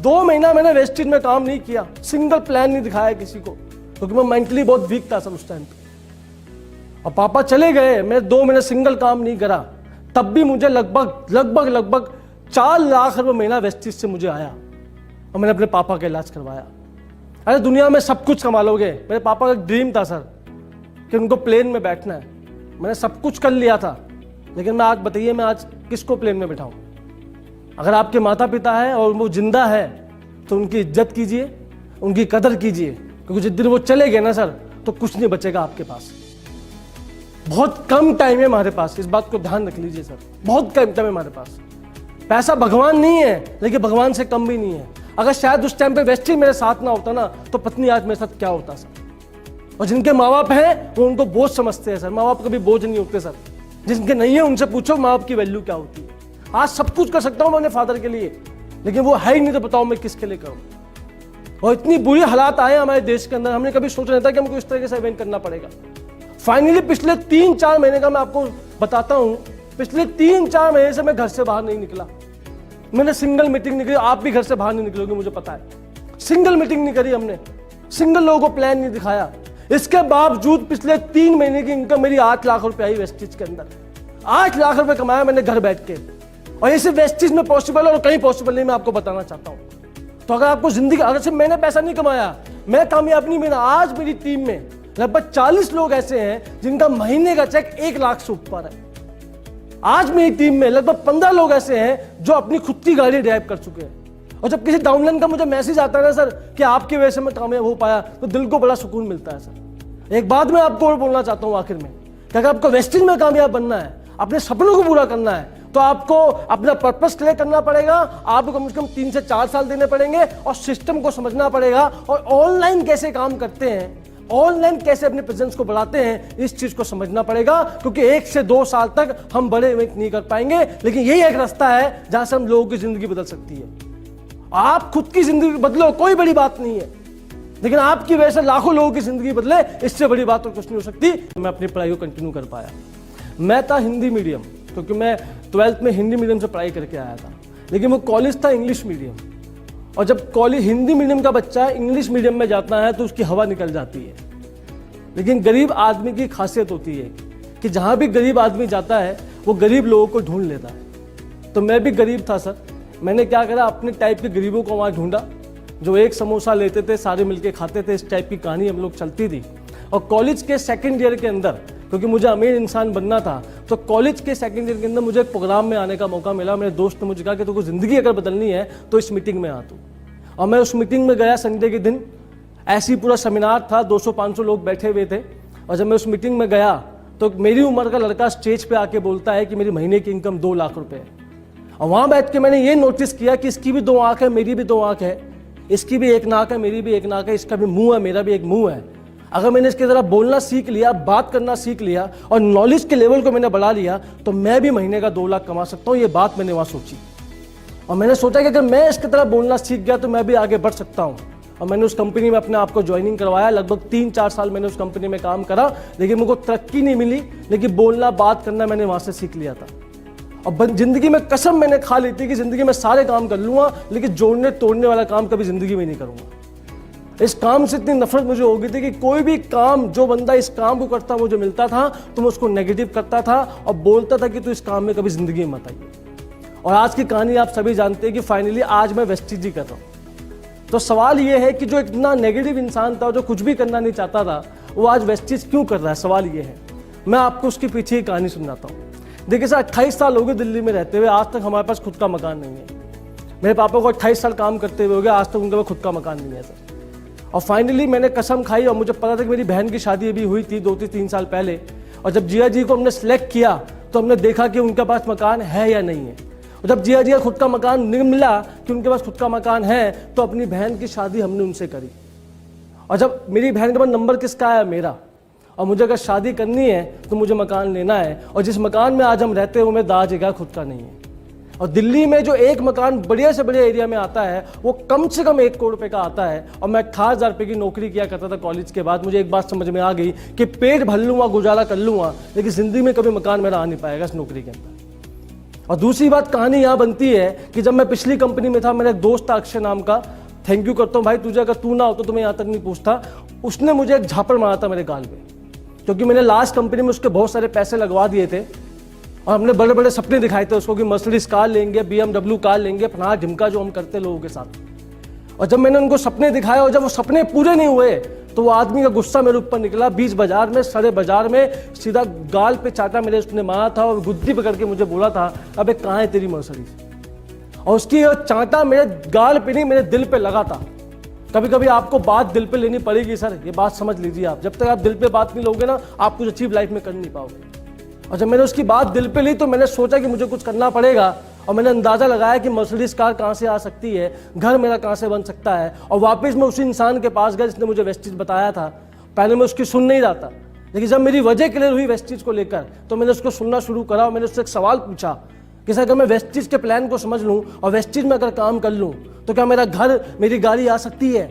2 महीना मैंने वेस्टीज में काम नहीं किया, सिंगल प्लान नहीं दिखाया किसी को, क्योंकि मैं मेंटली बहुत वीक था सर उस टाइम पे। और पापा चले गए, मैं 2 महीने सिंगल काम नहीं करा, तब भी मुझे लगभग 4 लाख रुपए महीना वेस्टीज से मुझे आया और मैंने अपने पापा का इलाज करवाया। अरे दुनिया में सब कुछ कमा लोगे, मेरे पापा का एक ड्रीम था सर कि उनको प्लेन में बैठना है। मैंने सब कुछ कर लिया था, लेकिन मैं आज बताइए मैं आज किसको प्लेन में बैठाऊं। अगर आपके माता पिता है और वो जिंदा है तो उनकी इज्जत कीजिए, उनकी कदर कीजिए, क्योंकि जिस दिन वो चले गए ना सर तो कुछ नहीं बचेगा आपके पास। बहुत कम टाइम है हमारे पास, इस बात को ध्यान रख लीजिए सर, बहुत कम टाइम है हमारे पास। पैसा भगवान नहीं है, लेकिन भगवान से कम भी नहीं है। अगर शायद उस टाइम पे वेस्टीज मेरे साथ ना होता ना तो पत्नी आज मेरे साथ क्या होता सर। और जिनके माँ बाप हैं वो उनको बोझ समझते हैं सर, माँ बाप कभी बोझ नहीं होते सर। जिनके नहीं है उनसे पूछो माँ बाप की वैल्यू क्या होती है। आज सब कुछ कर सकता हूँ मैं अपने फादर के लिए, लेकिन वो है ही नहीं, तो बताओ मैं किसके लिए करूँ। और इतनी बुरी हालात आए हमारे देश के अंदर, हमने कभी सोचा नहीं था कि हमको इस तरीके से इवेंट करना पड़ेगा। फाइनली पिछले 3-4 महीने का मैं आपको बताता हूँ, पिछले 3-4 महीने से मैं घर से बाहर नहीं निकला। मैंने सिंगल मीटिंग नहीं करी, आप भी घर से बाहर नहीं निकलोगे मुझे पता है। सिंगल मीटिंग नहीं करी हमने, सिंगल लोगों को प्लान नहीं दिखाया। इसके बावजूद पिछले 3 महीने की इनकम मेरी 8 लाख रुपए आई वेस्टीज के अंदर। 8 लाख रुपए कमाया मैंने घर बैठ के, और ये सिर्फ वेस्टीज में पॉसिबल और कहीं पॉसिबल नहीं, मैं आपको बताना चाहता हूँ। तो अगर आपको जिंदगी, अगर सिर्फ मैंने पैसा नहीं कमाया, मैं कामयाब नहीं मेरा, आज मेरी टीम में लगभग 40 लोग ऐसे हैं जिनका महीने का चेक 1 लाख से ऊपर है। आज मेरी टीम में लगभग 15 लोग ऐसे हैं जो अपनी खुद की गाड़ी ड्राइव कर चुके हैं। और जब किसी डाउनलाइन का मुझे मैसेज आता है ना सर कि आपकी वजह से मैं कामयाब हो पाया, तो दिल को बड़ा सुकून मिलता है सर। एक बात मैं आपको और बोलना चाहता हूं आखिर में, कि अगर आपको वेस्टीज में कामयाब बनना है, अपने सपनों को पूरा करना है, तो आपको अपना पर्पस क्लियर करना पड़ेगा। आपको कम से कम 3 से 4 साल देने पड़ेंगे और सिस्टम को समझना पड़ेगा और ऑनलाइन कैसे काम करते हैं ऑनलाइन कैसे अपने प्रेजेंस को बढ़ाते हैं, इस चीज को समझना पड़ेगा, क्योंकि 1 से 2 साल तक हम बड़े इवेंट नहीं कर पाएंगे, लेकिन यही एक रास्ता है जहां से हम लोगों की जिंदगी बदल सकती है। आप खुद की जिंदगी बदलो, कोई बड़ी बात नहीं है, लेकिन आपकी वजह से लाखों लोगों की जिंदगी बदले, इससे बड़ी बात तो कुछ नहीं हो सकती। मैं अपनी पढ़ाई को कंटिन्यू कर पाया। मैं था हिंदी मीडियम, क्योंकि मैं 12th में हिंदी मीडियम से पढ़ाई करके आया था, लेकिन वो कॉलेज था इंग्लिश मीडियम, और जब कॉलेज हिंदी मीडियम का बच्चा इंग्लिश मीडियम में जाता है तो उसकी हवा निकल जाती है। लेकिन गरीब आदमी की खासियत होती है कि जहाँ भी गरीब आदमी जाता है वो गरीब लोगों को ढूंढ लेता है। तो मैं भी गरीब था सर। मैंने क्या करा, अपने टाइप के गरीबों को वहाँ ढूंढा, जो एक समोसा लेते थे सारे मिलके खाते थे। इस टाइप की कहानी हम लोग चलती थी। और कॉलेज के 2nd ईयर के अंदर, क्योंकि मुझे अमीर इंसान बनना था, तो कॉलेज के 2nd ईयर के अंदर मुझे एक प्रोग्राम में आने का मौका मिला। मेरे दोस्त ने मुझे कहा कि तुमको ज़िंदगी अगर बदलनी है तो इस मीटिंग में आ तू। और मैं उस मीटिंग में गया संडे के दिन। ऐसी पूरा सेमिनार था, 200-500 लोग बैठे हुए थे। और जब मैं उस मीटिंग में गया तो मेरी उम्र का लड़का स्टेज पे आके बोलता है कि मेरी महीने की इनकम 2 लाख रुपए है। और वहाँ बैठ के मैंने ये नोटिस किया कि इसकी भी 2 आँख है, मेरी भी 2 आँख है, इसकी भी एक नाक है, मेरी भी एक नाक है, इसका भी मुंह है, मेरा भी एक मुंह है। अगर मैंने इसकी तरह बोलना सीख लिया, बात करना सीख लिया और नॉलेज के लेवल को मैंने बढ़ा लिया, तो मैं भी महीने का 2 लाख कमा सकता हूँ। ये बात मैंने वहाँ सोची और मैंने सोचा कि अगर मैं इसकी तरह बोलना सीख गया तो मैं भी आगे बढ़ सकता हूँ। और मैंने उस कंपनी में अपने आप को ज्वाइनिंग करवाया। लगभग 3-4 साल मैंने उस कंपनी में काम करा, लेकिन मुझको तरक्की नहीं मिली, लेकिन बोलना बात करना मैंने वहाँ से सीख लिया था। और जिंदगी में कसम मैंने खा ली थी कि जिंदगी में सारे काम कर लूँगा, लेकिन जोड़ने तोड़ने वाला काम कभी जिंदगी में नहीं करूँगा। इस काम से इतनी नफरत मुझे हो गई थी कि कोई भी काम, जो बंदा इस काम को करता मुझे मिलता था तो मैं उसको नेगेटिव करता था और बोलता था कि तू इस काम में कभी जिंदगी में मत आइए। और आज की कहानी आप सभी जानते हैं कि फाइनली आज मैं वेस्टीज ही कर रहा हूँ। तो सवाल ये है कि जो इतना नेगेटिव इंसान था, जो कुछ भी करना नहीं चाहता था, वो आज वेस्टीज क्यों कर रहा है? सवाल ये है। मैं आपको उसके पीछे की कहानी सुनाता हूँ। देखिए सर, 28 साल हो गए दिल्ली में रहते हुए, आज तक हमारे पास खुद का मकान नहीं है। मेरे पापा को 28 साल काम करते हुए हो गया, आज तक उनके पास खुद का मकान नहीं है सर। और फाइनली मैंने कसम खाई, और मुझे पता था कि मेरी बहन की शादी अभी हुई थी 2-3 साल पहले, और जब जिया जी को हमने सेलेक्ट किया तो हमने देखा कि उनके पास मकान है या नहीं है। और जब जिया जी का खुद का मकान मिला कि उनके पास खुद का मकान है, तो अपनी बहन की शादी हमने उनसे करी। और जब मेरी बहन के पास नंबर किसका आया? मेरा। और मुझे अगर शादी करनी है तो मुझे मकान लेना है, और जिस मकान में आज हम रहते हैं वो मेरा दादा जी का खुद का नहीं है। और दिल्ली में जो एक मकान बढ़िया से बढ़िया एरिया में आता है वो कम से कम 1 करोड़ रुपए का आता है। और मैं 18,000 रुपये की नौकरी किया करता था कॉलेज के बाद। मुझे एक बात समझ में आ गई कि पेट भर लूँगा, गुजारा कर लूँगा, लेकिन जिंदगी में कभी मकान मेरा आ नहीं पाएगा इस नौकरी के अंदर। और दूसरी बात कहानी यहाँ बनती है कि जब मैं पिछली कंपनी में था, मेरा एक दोस्त था अक्षय नाम का, थैंक यू करता हूँ भाई, तुझे अगर तू ना हो तो तुम्हें यहाँ तक नहीं पूछता। उसने मुझे एक झापड़ मारा था मेरे गाल पे, क्योंकि मैंने लास्ट कंपनी में उसके बहुत सारे पैसे लगवा दिए थे और हमने बड़े बड़े सपने दिखाए थे उसको कि मर्सिडीज कार लेंगे, BMW कार लेंगे, फना ढिमका जो हम करते लोगों के साथ। और जब मैंने उनको सपने दिखाए और जब वो सपने पूरे नहीं हुए तो वो आदमी का गुस्सा मेरे ऊपर निकला। बीच बाजार में, सड़े बाजार में सीधा गाल पे चाटा मेरे उसने मारा था और गुद्दी पकड़ के मुझे बोला था, अबे कहाँ है तेरी मर्सिडीज? और उसकी चाटा मेरे गाल पे नहीं, मेरे दिल पे लगा था। कभी कभी आपको बात दिल पे लेनी पड़ेगी सर, ये बात समझ लीजिए आप। जब तक आप दिल पे बात नहीं लोगे ना, आप कुछ अचीव लाइफ में कर नहीं पाओगे। और जब मैंने उसकी बात दिल पे ली तो मैंने सोचा कि मुझे कुछ करना पड़ेगा, और मैंने अंदाजा लगाया कि मर्सिडीज कार कहाँ से आ सकती है, घर मेरा कहाँ से बन सकता है। और वापस मैं उसी इंसान के पास गया जिसने मुझे वेस्टीज बताया था। पहले मैं उसकी सुन नहीं रहा था, लेकिन जब मेरी वजह क्लियर हुई वेस्टीज को लेकर तो मैंने उसको सुनना शुरू करा। और मैंने उससे एक सवाल पूछा कि सर, अगर मैं वेस्टीज के प्लान को समझ लूँ और वेस्टीज में अगर काम कर लूँ तो क्या मेरा घर, मेरी गाड़ी आ सकती है?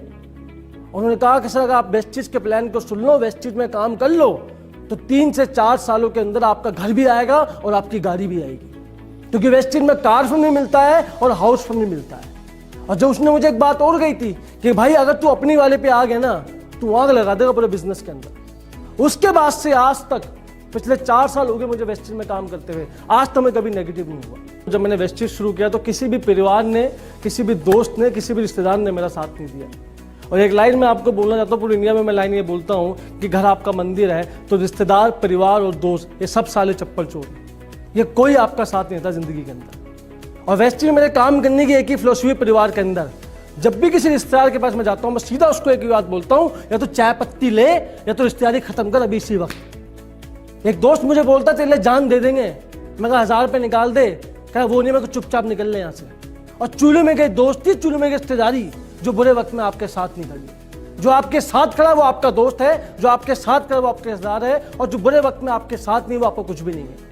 उन्होंने कहा कि सर, अगर आप वेस्टीज के प्लान को सुन लो, वेस्टीज में काम कर लो, तो 3 से 4 सालों के अंदर आपका घर भी आएगा और आपकी गाड़ी भी आएगी, क्योंकि वेस्टीज में कार फंड भी मिलता है और हाउस फंड भी मिलता है। और जो उसने मुझे एक बात और कही थी कि भाई अगर तू अपनी वाले पे आ गया ना, तू आग लगा देगा पूरे बिजनेस के अंदर। उसके बाद से आज तक पिछले 4 साल हो गए मुझे वेस्टीज में काम करते हुए, आज तक मैं कभी नेगेटिव नहीं हुआ। जब मैंने वेस्टीज शुरू किया तो किसी भी परिवार ने, किसी भी दोस्त ने, किसी भी रिश्तेदार ने मेरा साथ नहीं दिया। और एक लाइन मैं आपको बोलना चाहता हूँ, पूरी इंडिया में मैं लाइन ये बोलता हूँ कि घर आपका मंदिर है तो रिश्तेदार, परिवार और दोस्त ये सब साले चप्पल चोर हैं। ये कोई आपका साथ नहीं था जिंदगी के अंदर। और वेस्टीज में मेरे काम करने की एक ही फिलोसफी परिवार के अंदर, जब भी किसी रिश्तेदार के पास मैं जाता हूँ मैं सीधा उसको एक ही बात बोलता हूँ, या तो चाय पत्ती ले या तो रिश्तेदारी खत्म कर अभी इसी वक्त। एक दोस्त मुझे बोलता तेरे जान दे देंगे, मैं कहा 1000 रुपये निकाल दे, कहा वो नहीं, मैं तो चुपचाप निकल ले यहाँ से। और चूल्हे में गई दोस्ती, चूल्हे में गई रिश्तेदारी जो बुरे वक्त में आपके साथ नहीं खड़ी। जो आपके साथ खड़ा है वो आपका दोस्त है, जो आपके साथ खड़ा है वो आपके रिश्तेदार है, और जो बुरे वक्त में आपके साथ नहीं वो आपको कुछ भी नहीं है।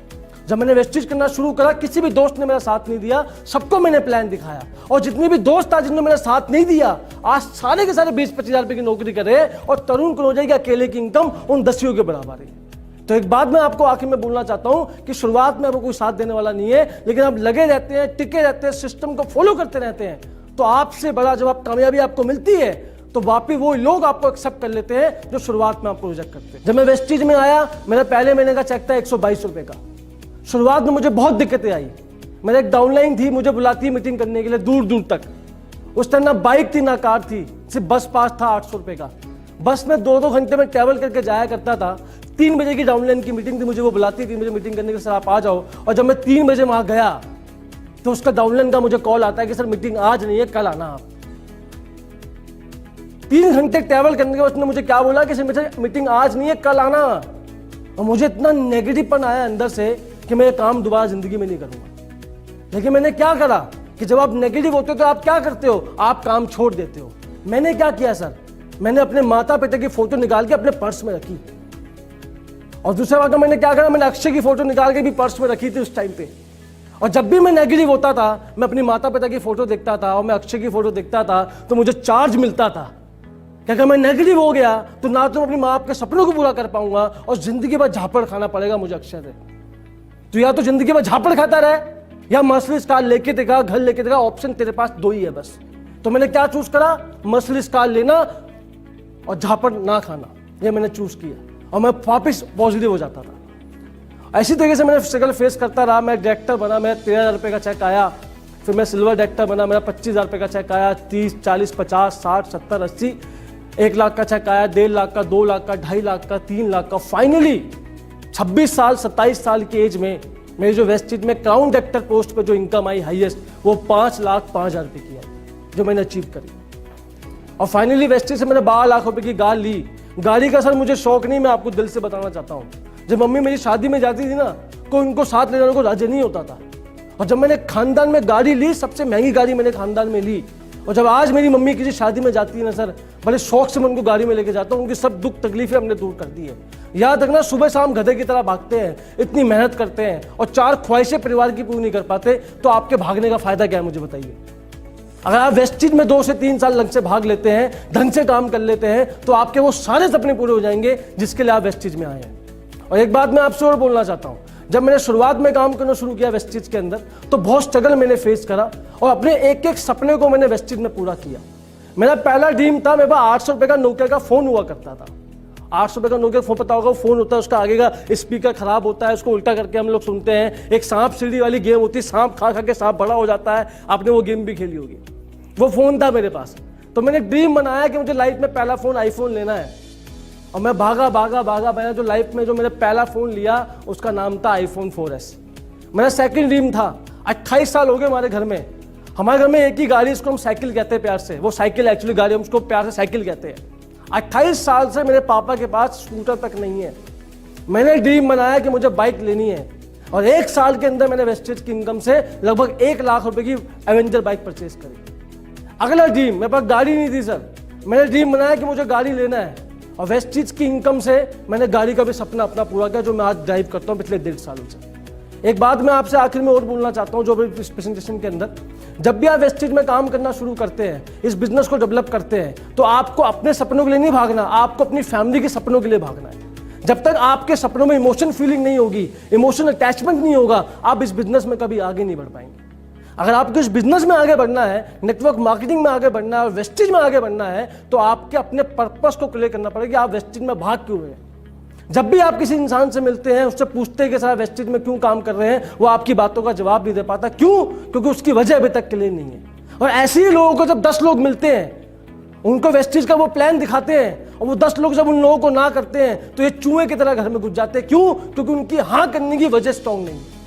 जब मैंने वेस्टेज करना शुरू करा, किसी भी दोस्त ने मेरा साथ नहीं दिया, सबको मैंने प्लान दिखाया, और जितने भी दोस्त आज जिन्होंने मेरा साथ नहीं दिया, आज सारे के सारे 20-25 हज़ार रुपए की नौकरी कर रहे हैं, और तरुण कनौजिया की अकेले की इनकम उन 10 के बराबर है। तो एक बात मैं आपको आखिर में बोलना चाहता हूं कि शुरुआत में आपको कोई साथ देने वाला नहीं है, लेकिन आप लगे रहते हैं, टिके रहते हैं, सिस्टम को फॉलो करते रहते हैं, तो आपसे बड़ा जब आप कामयाबी आपको मिलती है तो वापिस वो लोग आपको एक्सेप्ट कर लेते हैं जो शुरुआत में आपको रिजेक्ट करते हैं। जब मैं वेस्टेज में आया, मेरा पहले महीने का चेक था 122 रुपए का। शुरुआत में मुझे बहुत दिक्कतें आई। मेरा एक डाउनलाइन थी, मुझे बुलाती है मीटिंग करने के लिए दूर दूर तक। उस टाइम ना बाइक थी ना कार थी, सिर्फ बस पास था 800 रुपए का। बस में 2-2 घंटे में ट्रैवल करके जाया करता था। 3 बजे की डाउनलाइन की मीटिंग थी, मुझे वो बुलाती 3 बजे मीटिंग करने के, सर आप आ जाओ। और जब मैं 3 बजे वहां गया तो उसका डाउनलाइन का मुझे कॉल आता है कि सर मीटिंग आज नहीं है, कल आना आप। 3 घंटे ट्रैवल करने के बाद उसने मुझे क्या बोला कि सर मीटिंग आज नहीं है, कल आना। और मुझे इतना नेगेटिवपन आया अंदर से कि मैं ये काम दोबारा जिंदगी में नहीं करूंगा। लेकिन मैंने क्या करा कि जब आप नेगेटिव होते हो तो आप क्या करते हो, आप काम छोड़ देते हो। मैंने क्या किया सर, मैंने अपने माता पिता की फोटो निकाल के अपने पर्स में रखी, और दूसरा बात मैंने क्या करा, मैंने अक्षय की फोटो निकाल के भी पर्स में रखी थी उस टाइम पे। और जब भी मैं नेगेटिव होता था, मैं अपनी माता पिता की फोटो देखता था और मैं अक्षय की फोटो देखता था, तो मुझे चार्ज मिलता था कि अगर मैं नेगेटिव हो गया तो ना तो अपनी माँ बाप के सपनों को पूरा कर पाऊंगा, और जिंदगी भर झापड़ खाना पड़ेगा मुझे अक्षय से। तो या तो जिंदगी भर झापड़ खाता रहे, या मर्सिडीज कार लेके देगा, घर लेके देगा, ऑप्शन तेरे पास 2 ही है बस। तो मैंने क्या चूज करा, मर्सिडीज कार लेना और झापड़ ना खाना, ये मैंने चूज किया, और मैं वापिस पॉजिटिव हो जाता था। ऐसी तरीके से मैंने स्ट्रगल फेस करता रहा। मैं डायरेक्टर बना, मेरा 13,000 रुपये का चेक आया। फिर मैं सिल्वर डायरेक्टर बना, मेरा 25,000 रुपये का चेक आया। 30, 40, 50, 60, 70, 80, 1 लाख का चेक आया, 1.5 लाख का, 2 लाख का, 2.5 लाख का, 3 लाख का। फाइनली 26 साल 27 साल की एज में मेरी जो वेस्टेज में क्राउन डायरेक्टर पोस्ट पे जो इनकम आई हाईएस्ट, वो 5,05,000 रुपये की है जो मैंने अचीव करी। और फाइनली वेस्टेज से मैंने 12 लाख रुपए की गाड़ी ली। गाड़ी का सर मुझे शौक नहीं, मैं आपको दिल से बताना चाहता हूँ। जब मम्मी मेरी शादी में जाती थी ना, तो उनको साथ ले जाने को राजी नहीं होता था। और जब मैंने खानदान में गाड़ी ली, सबसे महंगी गाड़ी मैंने खानदान में ली। और जब आज मेरी मम्मी किसी शादी में जाती है ना सर, बड़े शौक से मैं उनको गाड़ी में लेके जाता हूँ। उनकी सब दुख तकलीफें हमने दूर कर दी है। याद रखना, सुबह शाम गधे की तरह भागते हैं, इतनी मेहनत करते हैं, और 4 ख्वाहिशें परिवार की पूरी नहीं कर पाते, तो आपके भागने का फायदा क्या है मुझे बताइए। अगर आप वेस्टेज में 2 से 3 साल ढंग से भाग लेते हैं, ढंग से काम कर लेते हैं, तो आपके वो सारे सपने पूरे हो जाएंगे जिसके लिए आप वेस्टेज में आए हैं। और एक बात मैं आपसे और बोलना चाहता हूँ, जब मैंने शुरुआत में काम करना शुरू किया वेस्टेज के अंदर, तो बहुत स्ट्रगल मैंने फेस करा, और अपने एक सपने को मैंने वेस्टेज में पूरा किया। मेरा पहला ड्रीम था, मेरे पास 800 रुपये का नोकिया का फोन हुआ करता था। 800 रुपये का नोकिया फोन, पता होगा फोन होता है, उसका आगे का स्पीकर खराब होता है, उसको उल्टा करके हम लोग सुनते हैं। एक सांप सीढ़ी वाली गेम होती है, सांप खा खा के सांप बड़ा हो जाता है, आपने वो गेम भी खेली होगी। वो फोन था मेरे पास। तो मैंने ड्रीम बनाया कि मुझे लाइफ में पहला फोन आईफोन लेना है, और मैं भागा। मैंने जो लाइफ में जो मेरा पहला फोन लिया, उसका नाम था iPhone 4S। मेरा सेकंड ड्रीम था। 28 साल हो गए हमारे घर में। हमारे घर में एक ही गाड़ी, इसको हम साइकिल कहते हैं प्यार से। वो साइकिल एक्चुअली गाड़ी, हम उसको प्यार से साइकिल कहते हैं। 28 साल से मेरे पापा के पास स्कूटर तक नहीं है। मैंने ड्रीम बनाया कि मुझे बाइक लेनी है, और 1 साल के अंदर मैंने वेस्टेज की इनकम से लगभग 1 लाख रुपए की एवेंजर बाइक परचेज करी। अगला ड्रीम, मेरे पास गाड़ी नहीं थी सर, मैंने ड्रीम बनाया कि मुझे गाड़ी लेना है, और वेस्टेज की इनकम से मैंने गाड़ी का भी सपना अपना पूरा किया, जो मैं आज ड्राइव करता हूँ पिछले 1.5 सालों से। एक बात मैं आपसे आखिर में और बोलना चाहता हूँ, जो भी इस प्रेजेंटेशन के अंदर, जब भी आप वेस्टेज में काम करना शुरू करते हैं, इस बिजनेस को डेवलप करते हैं, तो आपको अपने सपनों के लिए नहीं भागना, आपको अपनी फैमिली के सपनों के लिए भागना है। जब तक आपके सपनों में इमोशन फीलिंग नहीं होगी, इमोशनल अटैचमेंट नहीं होगा, आप इस बिजनेस में कभी आगे नहीं बढ़ पाएंगे। अगर आपको इस बिजनेस में आगे बढ़ना है, नेटवर्क मार्केटिंग में आगे बढ़ना है और वेस्टेज में आगे बढ़ना है, तो आपके अपने पर्पस को क्लियर करना पड़ेगा। आप वेस्टेज में भाग क्यों रहे हैं? जब भी आप किसी इंसान से मिलते हैं, उससे पूछते हैं कि सर वेस्टेज में क्यों काम कर रहे हैं, वो आपकी बातों का जवाब नहीं दे पाता। क्यों? क्योंकि उसकी वजह अभी तक क्लियर नहीं है। और ऐसे ही लोगों को जब 10 लोग मिलते हैं, उनको वेस्टेज का वो प्लान दिखाते हैं, और वो 10 लोग जब उन लोगों को ना करते हैं, तो ये चूहे की तरह घर में घुस जाते हैं। क्यों? क्योंकि उनकी हाँ करने की वजह स्ट्रॉन्ग नहीं है।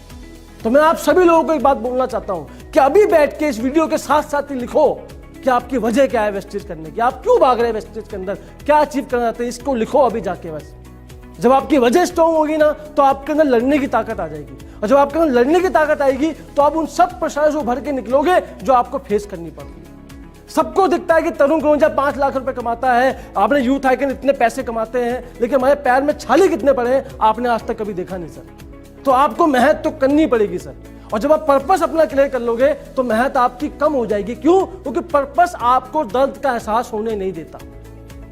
तो मैं आप सभी लोगों को एक बात बोलना चाहता हूं कि अभी बैठ के इस वीडियो के साथ साथ ही लिखो कि आपकी वजह क्या है वेस्टेज करने की, आप क्यों भाग रहे हैं वेस्टेज के अंदर, क्या अचीव करना चाहते हैं, इसको लिखो अभी जाके। बस जब आपकी वजह स्ट्रॉन्ग होगी ना, तो आपके अंदर लड़ने की ताकत आ जाएगी, और जब आपके अंदर लड़ने की ताकत आएगी, तो आप उन सब प्रेशर को भर के निकलोगे जो आपको फेस करनी पड़ती है। सबको दिखता है कि तरुण कनौजिया 5 लाख रुपए कमाता है, आपने यूथ आइकन इतने पैसे कमाते हैं, लेकिन हमारे पैर में छाले कितने पड़े हैं आपने आज तक कभी देखा नहीं सर। तो आपको मेहनत तो करनी पड़ेगी सर, और जब आप पर्पस अपना क्लियर कर लोगे तो मेहनत आपकी कम हो जाएगी। क्यों? क्योंकि पर्पस आपको दर्द का एहसास होने नहीं देता।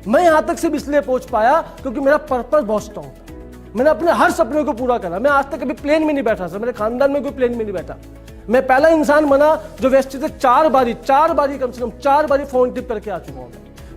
मैं यहां तक सिर्फ इसलिए पहुंच पाया क्योंकि मेरा पर्पस बहुत स्ट्रॉन्ग था। मैंने अपने हर सपने को पूरा करा। मैं आज तक कभी प्लेन में नहीं बैठा सर, मेरे खानदान में कोई प्लेन में नहीं बैठा। मैं पहला इंसान बना जो वेस्ट से 4 बारी कम से कम 4 बारी फोन टिप करके आ चुका हूं।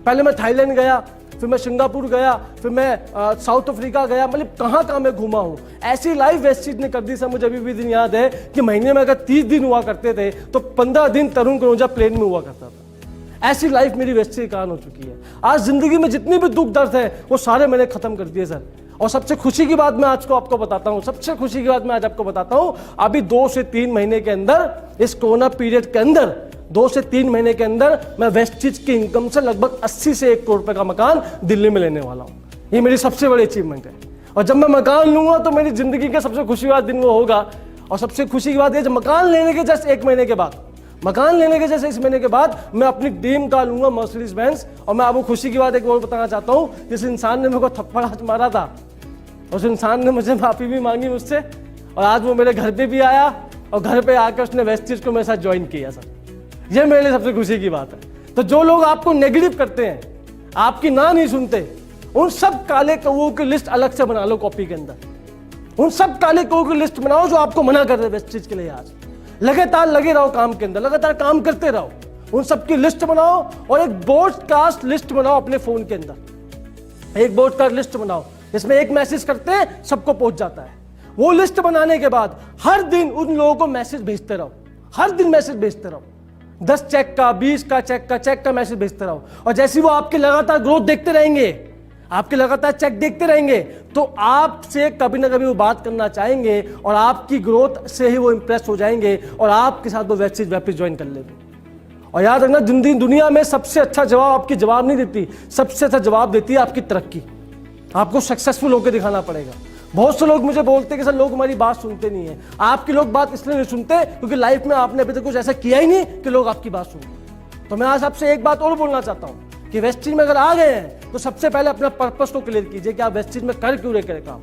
पहले मैं थाईलैंड गया, फिर मैं सिंगापुर गया, फिर मैं साउथ अफ्रीका गया, मतलब कहां मैं घूमा हूं। ऐसी लाइफ वेस्टेज ने कर दी सर। मुझे अभी भी दिन याद है कि महीने में अगर 30 दिन हुआ करते थे तो 15 दिन तरुण कनौजिया प्लेन में हुआ करता था। ऐसी लाइफ मेरी वेस्टेज कान हो चुकी है। आज जिंदगी में जितनी भी दुख दर्द है वो सारे मैंने खत्म कर दिए सर। और सबसे खुशी की बात मैं आज को आपको बताता हूं, सबसे खुशी की बात मैं आज आपको बताता हूं, अभी 2 से 3 महीने के अंदर, इस कोरोना पीरियड के अंदर 2 से 3 महीने के अंदर मैं वेस्टेज की इनकम से लगभग 80 से 1 करोड़ रुपए का मकान दिल्ली में लेने वाला हूं। ये मेरी सबसे बड़ी अचीवमेंट है। और जब मैं मकान लूंगा तो मेरी जिंदगी का सबसे खुशी वाला दिन वो होगा। और सबसे खुशी की बात है, जब मकान लेने के जस्ट 1 महीने के बाद, मकान लेने के जैसे 1 महीने के बाद मैं अपनी ड्रीम कार लूंगा, मर्सिडीज बेंज। और मैं आपको खुशी की बात एक और बताना चाहता हूं, जिस इंसान ने मेरे को थप्पड़ हाथ मारा था उस इंसान ने मुझे माफी भी मांगी मुझसे, और आज वो मेरे घर पे भी आया और घर पे आकर उसने वेस्टेज को मेरे साथ ज्वाइन किया सर। ये मेरे लिए सबसे खुशी की बात है। तो जो लोग आपको नेगेटिव करते हैं, आपकी ना नहीं सुनते, उन सब काले कौओं की लिस्ट अलग से बना लो कॉपी के अंदर। उन सब काले कौओं की लिस्ट बनाओ जो आपको मना कर रहे वेस्टेज के लिए। आज लगातार लगे रहो काम के अंदर, लगातार काम करते रहो। उन सब की लिस्ट बनाओ और एक ब्रॉडकास्ट लिस्ट बनाओ अपने फोन के अंदर। एक ब्रॉडकास्ट लिस्ट बनाओ जिसमें एक मैसेज करते हैं सबको पहुंच जाता है। वो लिस्ट बनाने के बाद हर दिन उन लोगों को मैसेज भेजते रहो, हर दिन मैसेज भेजते रहो। 10 चेक का, 20 का चेक का मैसेज भेजते रहो। और जैसे वो आपके लगातार ग्रोथ देखते रहेंगे, आपके लगातार चेक देखते रहेंगे, तो आपसे कभी ना कभी वो बात करना चाहेंगे और आपकी ग्रोथ से ही वो इंप्रेस हो जाएंगे और आपके साथ वो वेस्टेज वापस ज्वाइन कर लेंगे। और याद रखना, दुनिया में सबसे अच्छा जवाब आपकी जवाब नहीं देती, सबसे अच्छा जवाब देती है आपकी तरक्की। आपको सक्सेसफुल होकर दिखाना पड़ेगा। बहुत से लोग मुझे बोलते हैं कि सर लोग हमारी बात सुनते नहीं है। आपकी लोग बात इसलिए नहीं सुनते क्योंकि लाइफ में आपने अभी तक कुछ ऐसा किया ही नहीं कि लोग आपकी बात सुने। तो मैं आज आपसे एक बात और बोलना चाहता हूं कि वेस्टेज में अगर आ गए हैं तो सबसे पहले अपना पर्पस को क्लियर कीजिए कि आप वेस्टेज में कर क्यों रहे करें काम।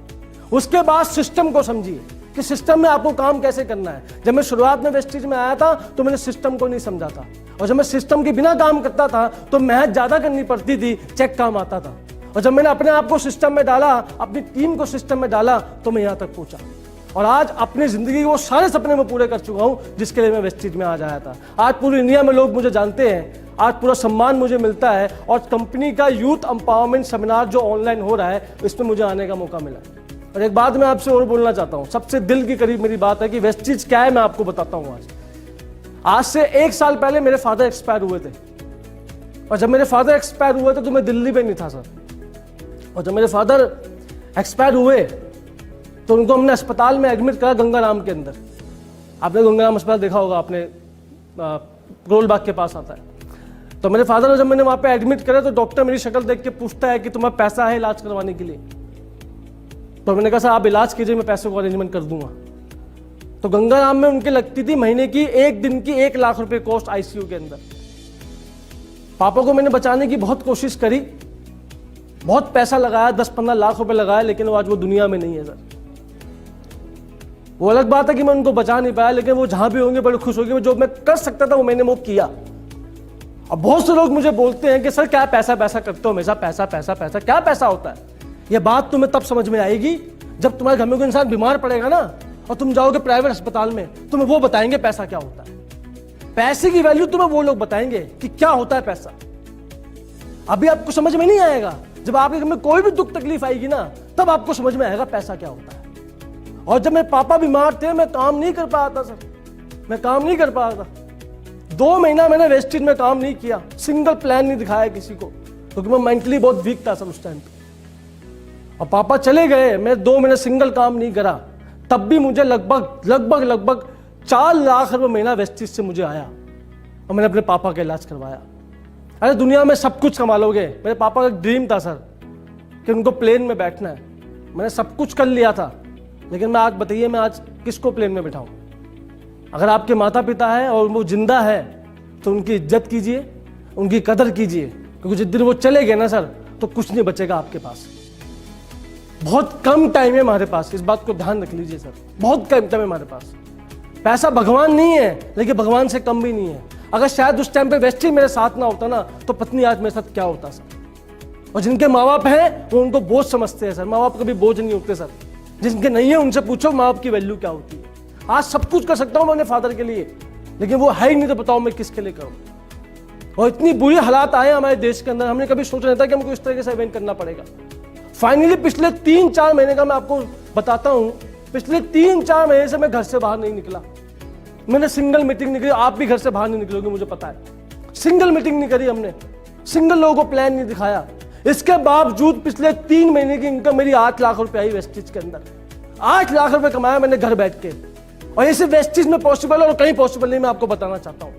उसके बाद सिस्टम को समझिए कि सिस्टम में आपको काम कैसे करना है। जब मैं शुरुआत में वेस्टेज में आया था तो मैंने सिस्टम को नहीं समझा था, और जब मैं सिस्टम के बिना काम करता था तो मेहनत ज्यादा करनी पड़ती थी, चेक काम आता था। और जब मैंने अपने आप को सिस्टम में डाला, अपनी टीम को सिस्टम में डाला, तो मैं यहां तक पहुंचा। और आज अपनी जिंदगी के वो सारे सपने मैं पूरे कर चुका हूं जिसके लिए मैं वेस्टेज में आज आया था। आज पूरी इंडिया में लोग मुझे जानते हैं, आज पूरा सम्मान मुझे मिलता है। और कंपनी का यूथ एम्पावरमेंट सेमिनार जो ऑनलाइन हो रहा है, इसमें मुझे आने का मौका मिला। और एक बात मैं आपसे और बोलना चाहता हूं, सबसे दिल के करीब मेरी बात है कि वेस्टेज क्या है, मैं आपको बताता हूं। आज से 1 साल पहले मेरे फादर एक्सपायर हुए थे, और जब मेरे फादर एक्सपायर हुए थे तो मैं दिल्ली में नहीं था सर। और जब मेरे फादर एक्सपायर हुए तो उनको हमने अस्पताल में एडमिट करा, गंगाराम के अंदर। आपने गंगाराम अस्पताल देखा होगा, आपने करोल बाग के पास आता है। तो मेरे फादर को जब मैंने वहां पे एडमिट करा तो डॉक्टर मेरी शक्ल देख के पूछता है कि तुम्हारा पैसा है इलाज करवाने के लिए? तो मैंने कहा सर आप इलाज कीजिए, मैं पैसों को अरेंजमेंट कर दूंगा। तो गंगाराम में उनके लगती थी महीने की 1 दिन की 1 लाख रुपए कॉस्ट आईसीयू के अंदर। पापा को मैंने बचाने की बहुत कोशिश करी, बहुत पैसा लगाया, 10-15 लाख रुपए लगाया, लेकिन आज वो दुनिया में नहीं है सर। वो अलग बात है कि मैं उनको बचा नहीं पाया, लेकिन वो जहां भी होंगे बड़े खुश होंगे। जो मैं कर सकता था वो मैंने वो किया। अब बहुत से लोग मुझे बोलते हैं कि सर क्या पैसा करते हो हमेशा, पैसा क्या पैसा होता है? ये बात तुम्हें तब समझ में आएगी जब तुम्हारे घर में कोई इंसान बीमार पड़ेगा ना, और तुम जाओगे प्राइवेट अस्पताल में, तुम्हें वो बताएंगे पैसा क्या होता है। पैसे की वैल्यू तुम्हें वो लोग बताएंगे कि क्या होता है पैसा। अभी आपको समझ में नहीं आएगा, जब आपके घर में कोई भी दुख तकलीफ आएगी ना, तब आपको समझ में आएगा पैसा क्या होता है। और जब मेरे पापा बीमार थे, मैं काम नहीं कर पाया था सर, मैं काम नहीं कर पाया था। 2 महीना मैंने वेस्टेज में काम नहीं किया, सिंगल प्लान नहीं दिखाया किसी को, क्योंकि मैं मेंटली बहुत वीक था सर उस टाइम पे। और पापा चले गए, मैं 2 महीने सिंगल काम नहीं करा, तब भी मुझे लगभग 4 लाख रुपए महीना वेस्टेज से मुझे आया, और मैंने अपने पापा का इलाज करवाया। अरे दुनिया में सब कुछ कमा लोगे, मेरे पापा का ड्रीम था सर कि उनको प्लेन में बैठना है। मैंने सब कुछ कर लिया था, लेकिन मैं आज बताइए मैं आज किसको प्लेन में बिठाऊं? अगर आपके माता पिता है और वो जिंदा है तो उनकी इज्जत कीजिए, उनकी कदर कीजिए, क्योंकि जिस दिन वो चले गए ना सर, तो कुछ नहीं बचेगा आपके पास। बहुत कम टाइम है हमारे पास, इस बात को ध्यान रख लीजिए सर, बहुत कम टाइम है हमारे पास। पैसा भगवान नहीं है, लेकिन भगवान से कम भी नहीं है। अगर शायद उस टाइम पे वेस्टिज मेरे साथ ना होता ना, तो पत्नी आज मेरे साथ क्या होता सर। और जिनके माँ बाप हैं वो उनको बोझ समझते हैं सर, माँ बाप कभी बोझ नहीं होते सर। जिनके नहीं है उनसे पूछो माँ बाप की वैल्यू क्या होती है। आज सब कुछ कर सकता हूँ मैं अपने फादर के लिए, लेकिन वो है ही नहीं, तो बताओ मैं किसके लिए करूँ। और इतनी बुरी हालात आए हमारे देश के अंदर, हमने कभी सोचा नहीं था कि हमको इस तरीके से इवेंट करना पड़ेगा। फाइनली पिछले 3-4 महीने का मैं आपको बताता हूँ, पिछले 3-4 महीने से मैं घर से बाहर नहीं निकला। मैंने सिंगल मीटिंग नहीं करी, आप भी घर से बाहर नहीं निकलोगे मुझे पता है। सिंगल मीटिंग नहीं करी हमने, सिंगल लोगों को प्लान नहीं दिखाया। इसके बावजूद पिछले 3 महीने की इनकम मेरी 8 लाख रुपए आई वेस्टिज के अंदर। 8 लाख रुपए कमाया मैंने घर बैठ के, और ये सिर्फ वेस्टिज में पॉसिबल है और कहीं पॉसिबल नहीं, मैं आपको बताना चाहता हूँ।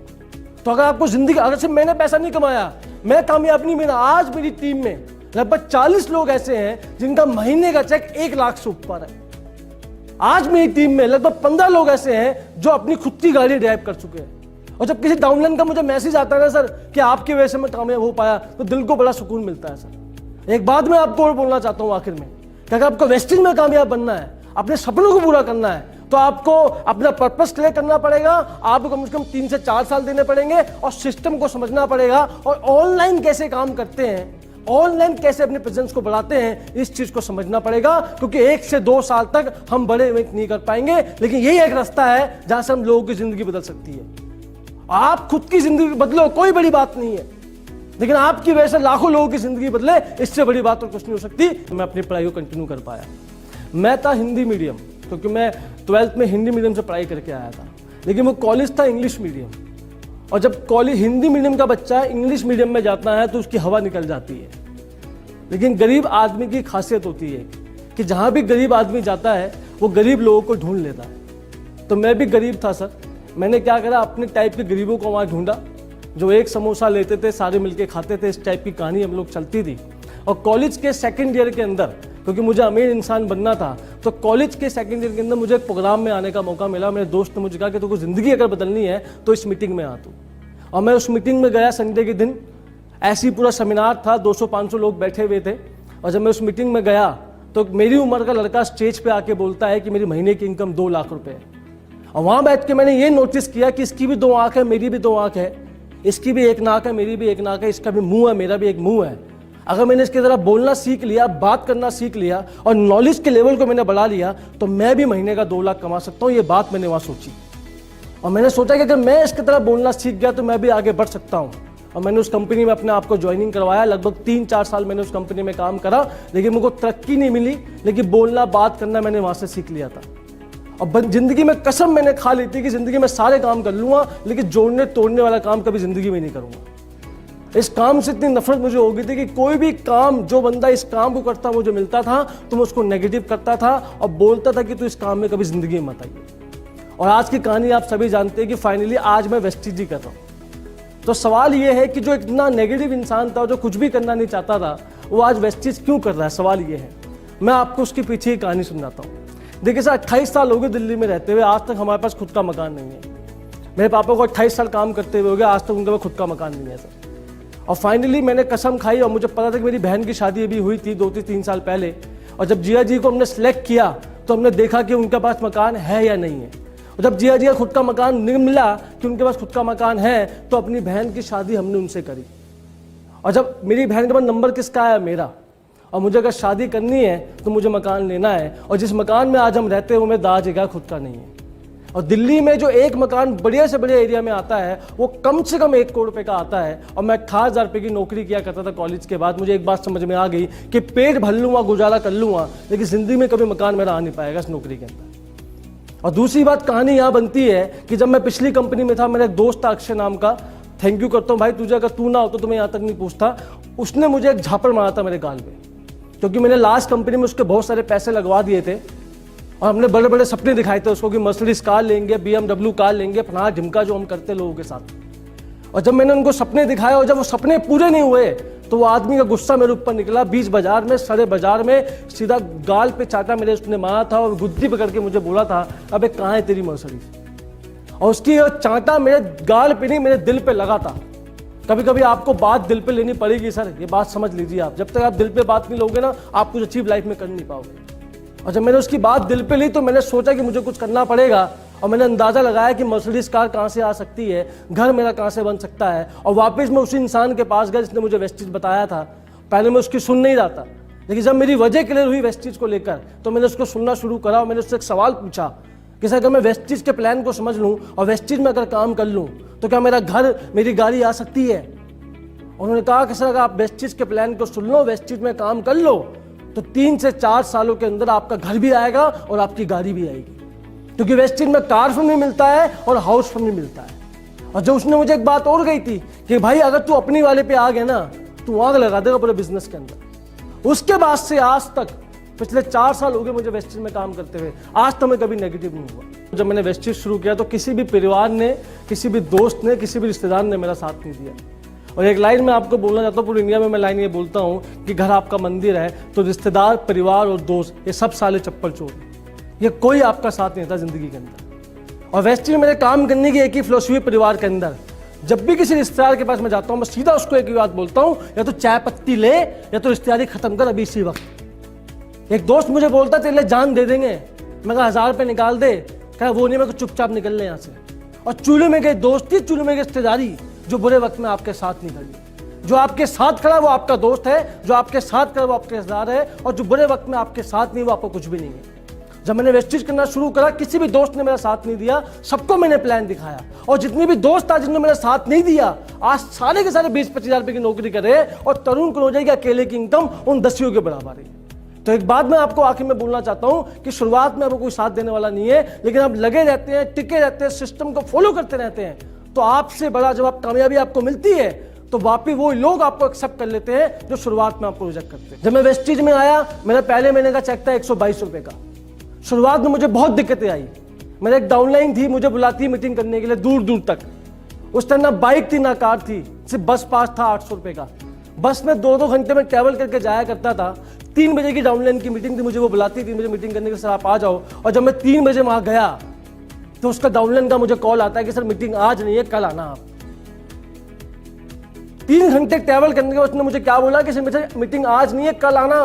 तो अगर आपको जिंदगी, अगर सिर्फ मैंने पैसा नहीं कमाया, मैं कामयाब नहीं मिला, आज मेरी टीम में लगभग 40 लोग ऐसे हैं जिनका महीने का चेक 1 लाख से ऊपर है। आज मेरी टीम में लगभग 15 लोग ऐसे हैं जो अपनी खुद की गाड़ी ड्राइव कर चुके हैं। और जब किसी डाउनलाइन का मुझे मैसेज आता है ना सर कि आपकी वजह से मैं कामयाब हो पाया, तो दिल को बड़ा सुकून मिलता है सर। एक बात मैं आपको और बोलना चाहता हूं आखिर में, कि अगर आपको वेस्टिज में कामयाब बनना है, अपने सपनों को पूरा करना है, तो आपको अपना पर्पस क्लियर करना पड़ेगा। आपको कम से कम 3 से 4 साल देने पड़ेंगे और सिस्टम को समझना पड़ेगा, और ऑनलाइन कैसे काम करते हैं, ऑनलाइन कैसे अपने प्रेजेंस को बढ़ाते हैं, इस चीज को समझना पड़ेगा। क्योंकि 1 से 2 साल तक हम बड़े इवेंट नहीं कर पाएंगे, लेकिन यही एक रास्ता है जहां से हम लोगों की जिंदगी बदल सकती है। आप खुद की जिंदगी बदलो, कोई बड़ी बात नहीं है, लेकिन आपकी वजह से लाखों लोगों की जिंदगी बदले, इससे बड़ी बात तो कुछ नहीं हो सकती। मैं अपनी पढ़ाई को कंटिन्यू कर पाया। मैं था हिंदी मीडियम, क्योंकि मैं 12th में हिंदी मीडियम से पढ़ाई करके आया था, लेकिन वो कॉलेज था इंग्लिश मीडियम। और जब कॉलेज हिंदी मीडियम का बच्चा इंग्लिश मीडियम में जाता है तो उसकी हवा निकल जाती है। लेकिन गरीब आदमी की खासियत होती है कि जहां भी गरीब आदमी जाता है वो गरीब लोगों को ढूंढ लेता है। तो मैं भी गरीब था सर। मैंने क्या करा, अपने टाइप के गरीबों को वहाँ ढूंढा, जो एक समोसा लेते थे सारे मिलके खाते थे। इस टाइप की कहानी हम लोग चलती थी। और कॉलेज के 2nd ईयर के अंदर, क्योंकि मुझे अमीर इंसान बनना था, तो कॉलेज के 2nd ईयर के अंदर मुझे एक प्रोग्राम में आने का मौका मिला। मेरे दोस्त ने मुझे कहा कि तुमको ज़िंदगी अगर बदलनी है तो इस मीटिंग में आ तू। और मैं उस मीटिंग में गया संडे के दिन। ऐसी पूरा सेमिनार था, 200-500 लोग बैठे हुए थे। और जब मैं उस मीटिंग में गया तो मेरी उम्र का लड़का स्टेज पे आके बोलता है कि मेरी महीने की इनकम 2 लाख रुपए है। और वहाँ बैठ के मैंने ये नोटिस किया कि इसकी भी 2 आँख है, मेरी भी 2 आँख है, इसकी भी 1 नाक है, मेरी भी 1 नाक है, इसका भी मुंह है, मेरा भी एक मुंह है। अगर मैंने इसकी तरह बोलना सीख लिया, बात करना सीख लिया और नॉलेज के लेवल को मैंने बढ़ा लिया, तो मैं भी महीने का 2 लाख कमा सकता हूँ। ये बात मैंने वहाँ सोची, और मैंने सोचा कि अगर मैं इसकी तरह बोलना सीख गया तो मैं भी आगे बढ़ सकता हूँ। और मैंने उस कंपनी में अपने आप को ज्वाइनिंग करवाया। लगभग 3-4 साल मैंने उस कंपनी में काम करा, लेकिन मुझको तरक्की नहीं मिली, लेकिन बोलना बात करना मैंने वहाँ से सीख लिया था। और जिंदगी में कसम मैंने खा ली थी कि जिंदगी में सारे काम कर लूँगा, लेकिन जोड़ने तोड़ने वाला काम कभी जिंदगी में नहीं करूँगा। इस काम से इतनी नफरत मुझे हो गई थी कि कोई भी काम, जो बंदा इस काम को करता मुझे मिलता था तो मैं उसको नेगेटिव करता था और बोलता था कि तू इस काम में कभी जिंदगी में मत आइए। और आज की कहानी आप सभी जानते हैं कि फाइनली आज मैं वेस्टिज ही कर रहा हूँ। तो सवाल ये है कि जो इतना नेगेटिव इंसान था, जो कुछ भी करना नहीं चाहता था, वो आज वेस्टिज क्यों कर रहा है? सवाल ये है। मैं आपको उसके पीछे ही कहानी सुनाता हूँ। देखिए सर, 28 साल हो गए दिल्ली में रहते हुए, आज तक हमारे पास खुद का मकान नहीं है। मेरे पापा को 28 साल काम करते हुए हो गया, आज तक उनके पास खुद का मकान नहीं है सर। और फाइनली मैंने कसम खाई, और मुझे पता था कि मेरी बहन की शादी अभी हुई थी 2-3 साल पहले। और जब जिया जी को हमने सेलेक्ट किया तो हमने देखा कि उनके पास मकान है या नहीं है। और जब जिया जी का खुद का मकान नहीं मिला कि उनके पास खुद का मकान है, तो अपनी बहन की शादी हमने उनसे करी। और जब मेरी बहन के पास नंबर किसका आया? मेरा। और मुझे अगर शादी करनी है तो मुझे मकान लेना है, और जिस मकान में आज हम रहते हैं वो मेरा दादा जगह खुद का नहीं है। और दिल्ली में जो एक मकान बढ़िया से बढ़िया एरिया में आता है वो कम से कम 1 करोड़ रुपए का आता है। और मैं 18,000 रुपये की नौकरी किया करता था कॉलेज के बाद। मुझे एक बात समझ में आ गई कि पेट भर लूँगा, गुजारा कर लूँगा, लेकिन ज़िंदगी में कभी मकान मेरा आ नहीं पाएगा इस नौकरी के अंदर। और दूसरी बात कहानी यहाँ बनती है कि जब मैं पिछली कंपनी में था, मेरा एक दोस्त था अक्षय नाम का, थैंक यू करता हूँ भाई, तुझे अगर तू ना हो तो मैं यहाँ तक नहीं पूछता। उसने मुझे एक झापड़ मारा था मेरे गाल पे, क्योंकि मैंने लास्ट कंपनी में उसके बहुत सारे पैसे लगवा दिए थे और हमने बड़े बड़े सपने दिखाए थे उसको कि मर्सिडीज कार लेंगे, BMW कार लेंगे, फना ढिमका जो हम करते लोगों के साथ। और जब मैंने उनको सपने दिखाए और जब वो सपने पूरे नहीं हुए तो वो आदमी का गुस्सा मेरे ऊपर निकला। बीच बाजार में, सरे बाजार में सीधा गाल पे चाटा मेरे उसने मारा था और गुद्दी पकड़ के मुझे बोला था, अबे कहाँ है तेरी मर्सिडीज? और उसकी चाटा मेरे गाल पे नहीं, मेरे दिल पे लगा था। कभी कभी आपको बात दिल पे लेनी पड़ेगी सर, ये बात समझ लीजिए आप। जब तक आप दिल पे बात नहीं लोगे ना, आप कुछ अचीव लाइफ में कर नहीं पाओगे। और जब मैंने उसकी बात दिल पे ली तो मैंने सोचा कि मुझे कुछ करना पड़ेगा, और मैंने अंदाजा लगाया कि मर्सिडीज कार कहाँ से आ सकती है, घर मेरा कहाँ से बन सकता है। और वापस मैं उसी इंसान के पास गया जिसने मुझे वेस्टीज बताया था। पहले मैं उसकी सुन नहीं रहा था, लेकिन जब मेरी वजह क्लियर हुई वेस्टीज को लेकर तो मैंने उसको सुनना शुरू करा। और मैंने उससे एक सवाल पूछा कि सर, अगर मैं वेस्टीज के प्लान को समझ लूँ और वेस्टीज में अगर काम कर लूँ तो क्या मेरा घर, मेरी गाड़ी आ सकती है? उन्होंने कहा कि सर, अगर आप वेस्टीज के प्लान को सुन लो, वेस्टीज में काम कर लो, तो 3 से 4 सालों के अंदर आपका घर भी आएगा और आपकी गाड़ी भी आएगी। क्योंकि वेस्टीज में कार फंड भी मिलता है और हाउस फंड भी मिलता है। और जो उसने मुझे एक बात और कही थी कि भाई, अगर तू अपनी वाले पे आ गया ना, तू आग लगा देगा पूरे बिजनेस के अंदर। उसके बाद से आज तक पिछले 4 साल हो गए मुझे वेस्टीज में काम करते हुए, आज तक मैं कभी नेगेटिव नहीं हुआ। जब मैंने वेस्टीज शुरू किया तो किसी भी परिवार ने, किसी भी दोस्त ने, किसी भी रिश्तेदार ने मेरा साथ नहीं दिया। और एक लाइन मैं आपको बोलना चाहता हूँ, पूरी इंडिया में मैं लाइन ये बोलता हूँ कि घर आपका मंदिर है, तो रिश्तेदार, परिवार और दोस्त ये सब साले चप्पल चोर हैं। ये कोई आपका साथ नहीं था जिंदगी के अंदर। और वेस्टीज में मेरे काम करने की एक ही फिलोसफी परिवार के अंदर, जब भी किसी रिश्तेदार के पास मैं जाता हूँ, मैं सीधा उसको एक ही बात बोलता हूँ, या तो चाय पत्ती ले या तो रिश्तेदारी खत्म कर अभी इसी वक्त। एक दोस्त मुझे बोलता तेरे लिए जान दे देंगे, मैं कहा 1000 रुपये निकाल दे, कहा वो नहीं, मैं तो चुपचाप निकल ले यहाँ से। और चूल्हे में गई दोस्ती, चूल्हे में गई रिश्तेदारी, जो बुरे वक्त में आपके साथ नहीं खड़ी। जो आपके साथ खड़ा वो आपका दोस्त है, जो आपके साथ खड़ा वो आपके रिश्तेदार है, और जो बुरे वक्त में आपके साथ नहीं वो आपको कुछ भी नहीं है। जब मैंने वेस्टीज करना शुरू करा, किसी भी दोस्त ने मेरा साथ नहीं दिया, सबको मैंने प्लान दिखाया। और जितने भी दोस्त था जिन्होंने मेरा साथ नहीं दिया, आज सारे के सारे 20-25 हज़ार रुपए की नौकरी कर रहे हैं, और तरुण कनौजिया की अकेले की इनकम उन 10 के बराबर है। तो एक बात मैं आपको आखिर में बोलना चाहता हूं कि शुरुआत में आपको कोई साथ देने वाला नहीं है, लेकिन आप लगे रहते हैं, टिके रहते हैं, सिस्टम को फॉलो करते रहते हैं, तो आपसे बड़ा जब आप कामयाबी आपको मिलती है तो वापिस वो लोग आपको एक्सेप्ट कर लेते हैं जो शुरुआत में आपको रिजेक्ट करते हैं। जब मैं वेस्टीज में आया, मेरा पहले महीने का चेक था 122 रुपए का। शुरुआत में मुझे बहुत दिक्कतें आई। मेरा एक डाउनलाइन थी, मुझे बुलाती मीटिंग करने के लिए दूर दूर तक। उस टाइम ना बाइक थी ना कार थी, सिर्फ बस पास था 800 रुपए का। बस में 2-2 घंटे में ट्रैवल करके जाया करता था। 3 बजे की डाउनलाइन की मीटिंग थी, मुझे वो बुलाती थी मुझे मीटिंग करने के, सर आप आ जाओ। और जब मैं 3 बजे वहां गया तो उसका डाउनलाइन का मुझे कॉल आता है कि सर मीटिंग आज नहीं है, कल आना आप। 3 घंटे ट्रैवल करने के बाद उसने मुझे क्या बोला कि सर मीटिंग आज नहीं है, कल आना।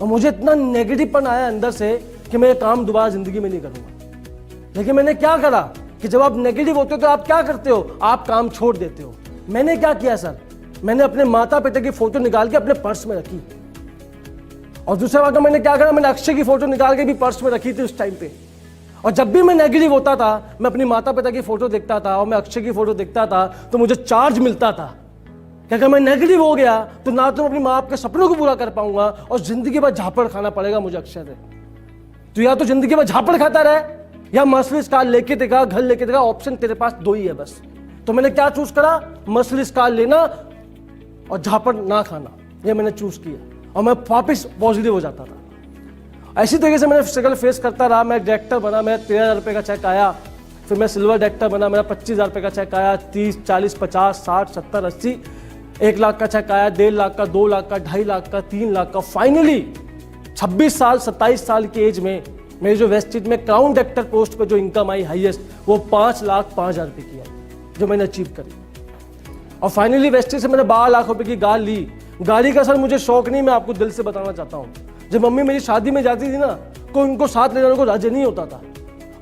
और मुझे इतना नेगेटिवपन आया अंदर से कि मैं ये काम दोबारा जिंदगी में नहीं करूंगा। लेकिन मैंने क्या करा कि जब आप नेगेटिव होते हो तो आप क्या करते हो, आप काम छोड़ देते हो। मैंने क्या किया सर, मैंने अपने माता पिता की फोटो निकाल के अपने पर्स में रखी। और दूसरा बात मैंने क्या करा, मैंने अक्षय की फोटो निकाल के भी पर्स में रखी थी उस टाइम पे। और जब भी मैं नेगेटिव होता था, मैं अपनी माता पिता की फोटो देखता था और मैं अक्षय की फोटो देखता था, तो मुझे चार्ज मिलता था कि अगर मैं नेगेटिव हो गया तो ना तो अपनी माँ बाप के सपनों को पूरा कर पाऊंगा और जिंदगी भर झापड़ खाना पड़ेगा मुझे अक्षय से। तो या तो जिंदगी भर झापड़ खाता रहे या मर्सिडीज कार लेके देगा, घर लेके देगा, ऑप्शन तेरे पास 2 ही है बस। तो मैंने क्या चूज करा, मर्सिडीज कार लेना और झापड़ ना खाना, ये मैंने चूज किया। और मैं वापस पॉजिटिव हो जाता था। ऐसी तरीके से मैंने स्ट्रगल फेस करता रहा। मैं डायरेक्टर बना, मेरा 13,000 रुपये का चेक आया। फिर मैं सिल्वर डायरेक्टर बना, मेरा 25,000 रुपये का चेक आया। 30, 40, 50, 60, 70, 80, 1 लाख का चेक आया, 1.5 लाख का, 2 लाख का, 2.5 लाख का, 3 लाख का। फाइनली 26 साल 27 साल की एज में मेरी जो वेस्टीज में क्राउन डायरेक्टर पोस्ट पे जो इनकम आई हाईएस्ट, वो 5,05,000 रुपये की आई, जो मैंने अचीव करी। और फाइनली वेस्टीज से मैंने 12 लाख रुपए की गाड़ी ली। गाड़ी का सर मुझे शौक नहीं, मैं आपको दिल से बताना चाहता हूँ। जब मम्मी मेरी शादी में जाती थी ना, कोई उनको साथ ले जाने को राजी नहीं होता था।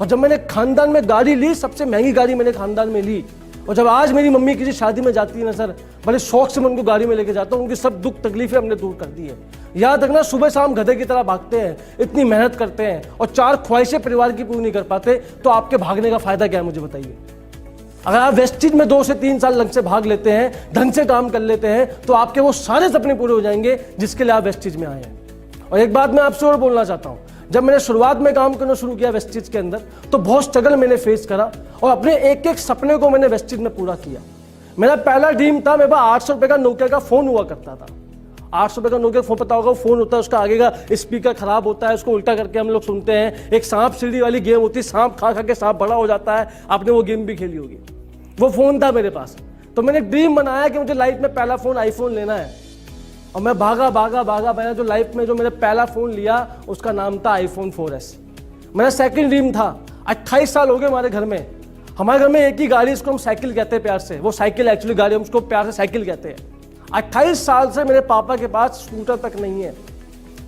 और जब मैंने खानदान में गाड़ी ली, सबसे महंगी गाड़ी मैंने खानदान में ली। और जब आज मेरी मम्मी किसी शादी में जाती है ना सर, बड़े शौक से मैं उनको गाड़ी में लेके जाता हूँ। उनकी सब दुख तकलीफें हमने दूर कर दी है। याद रखना, सुबह शाम गधे की तरह भागते हैं, इतनी मेहनत करते हैं और 4 ख्वाहिशें परिवार की पूरी नहीं कर पाते, तो आपके भागने का फायदा क्या है मुझे बताइए। अगर आप वेस्टीज में 2 से 3 साल ढंग से भाग लेते हैं, ढंग से काम कर लेते हैं, तो आपके वो सारे सपने पूरे हो जाएंगे जिसके लिए आप वेस्टीज में आए हैं। और एक बात मैं आपसे और बोलना चाहता हूँ, जब मैंने शुरुआत में काम करना शुरू किया वेस्टीज के अंदर, तो बहुत स्ट्रगल मैंने फेस करा और अपने एक-एक सपने को मैंने वेस्टीज में पूरा किया। मेरा पहला ड्रीम था, मेरे पास 800 रुपए का नोकिया का फोन हुआ करता था। 800 रुपए का नोकिया फोन, पता होगा फोन होता है, उसका आगे का स्पीकर खराब होता है, उसको उल्टा करके हम लोग सुनते हैं। एक सांप सीढ़ी वाली गेम होती है, सांप खा खा के सांप बड़ा हो जाता है, आपने वो गेम भी खेली होगी। वो फोन था मेरे पास। तो मैंने ड्रीम बनाया कि मुझे लाइफ में पहला फोन आईफोन लेना है। और मैं भागा भागा भागा, मैंने जो लाइफ में जो मैंने पहला फोन लिया उसका नाम था iPhone 4S। मेरा सेकंड ड्रीम था, 28 साल हो गए हमारे घर में, हमारे घर में एक ही गाड़ी, इसको हम साइकिल कहते हैं प्यार से, वो साइकिल एक्चुअली गाड़ी, हम उसको प्यार से साइकिल कहते हैं। 28 साल से मेरे पापा के पास स्कूटर तक नहीं है।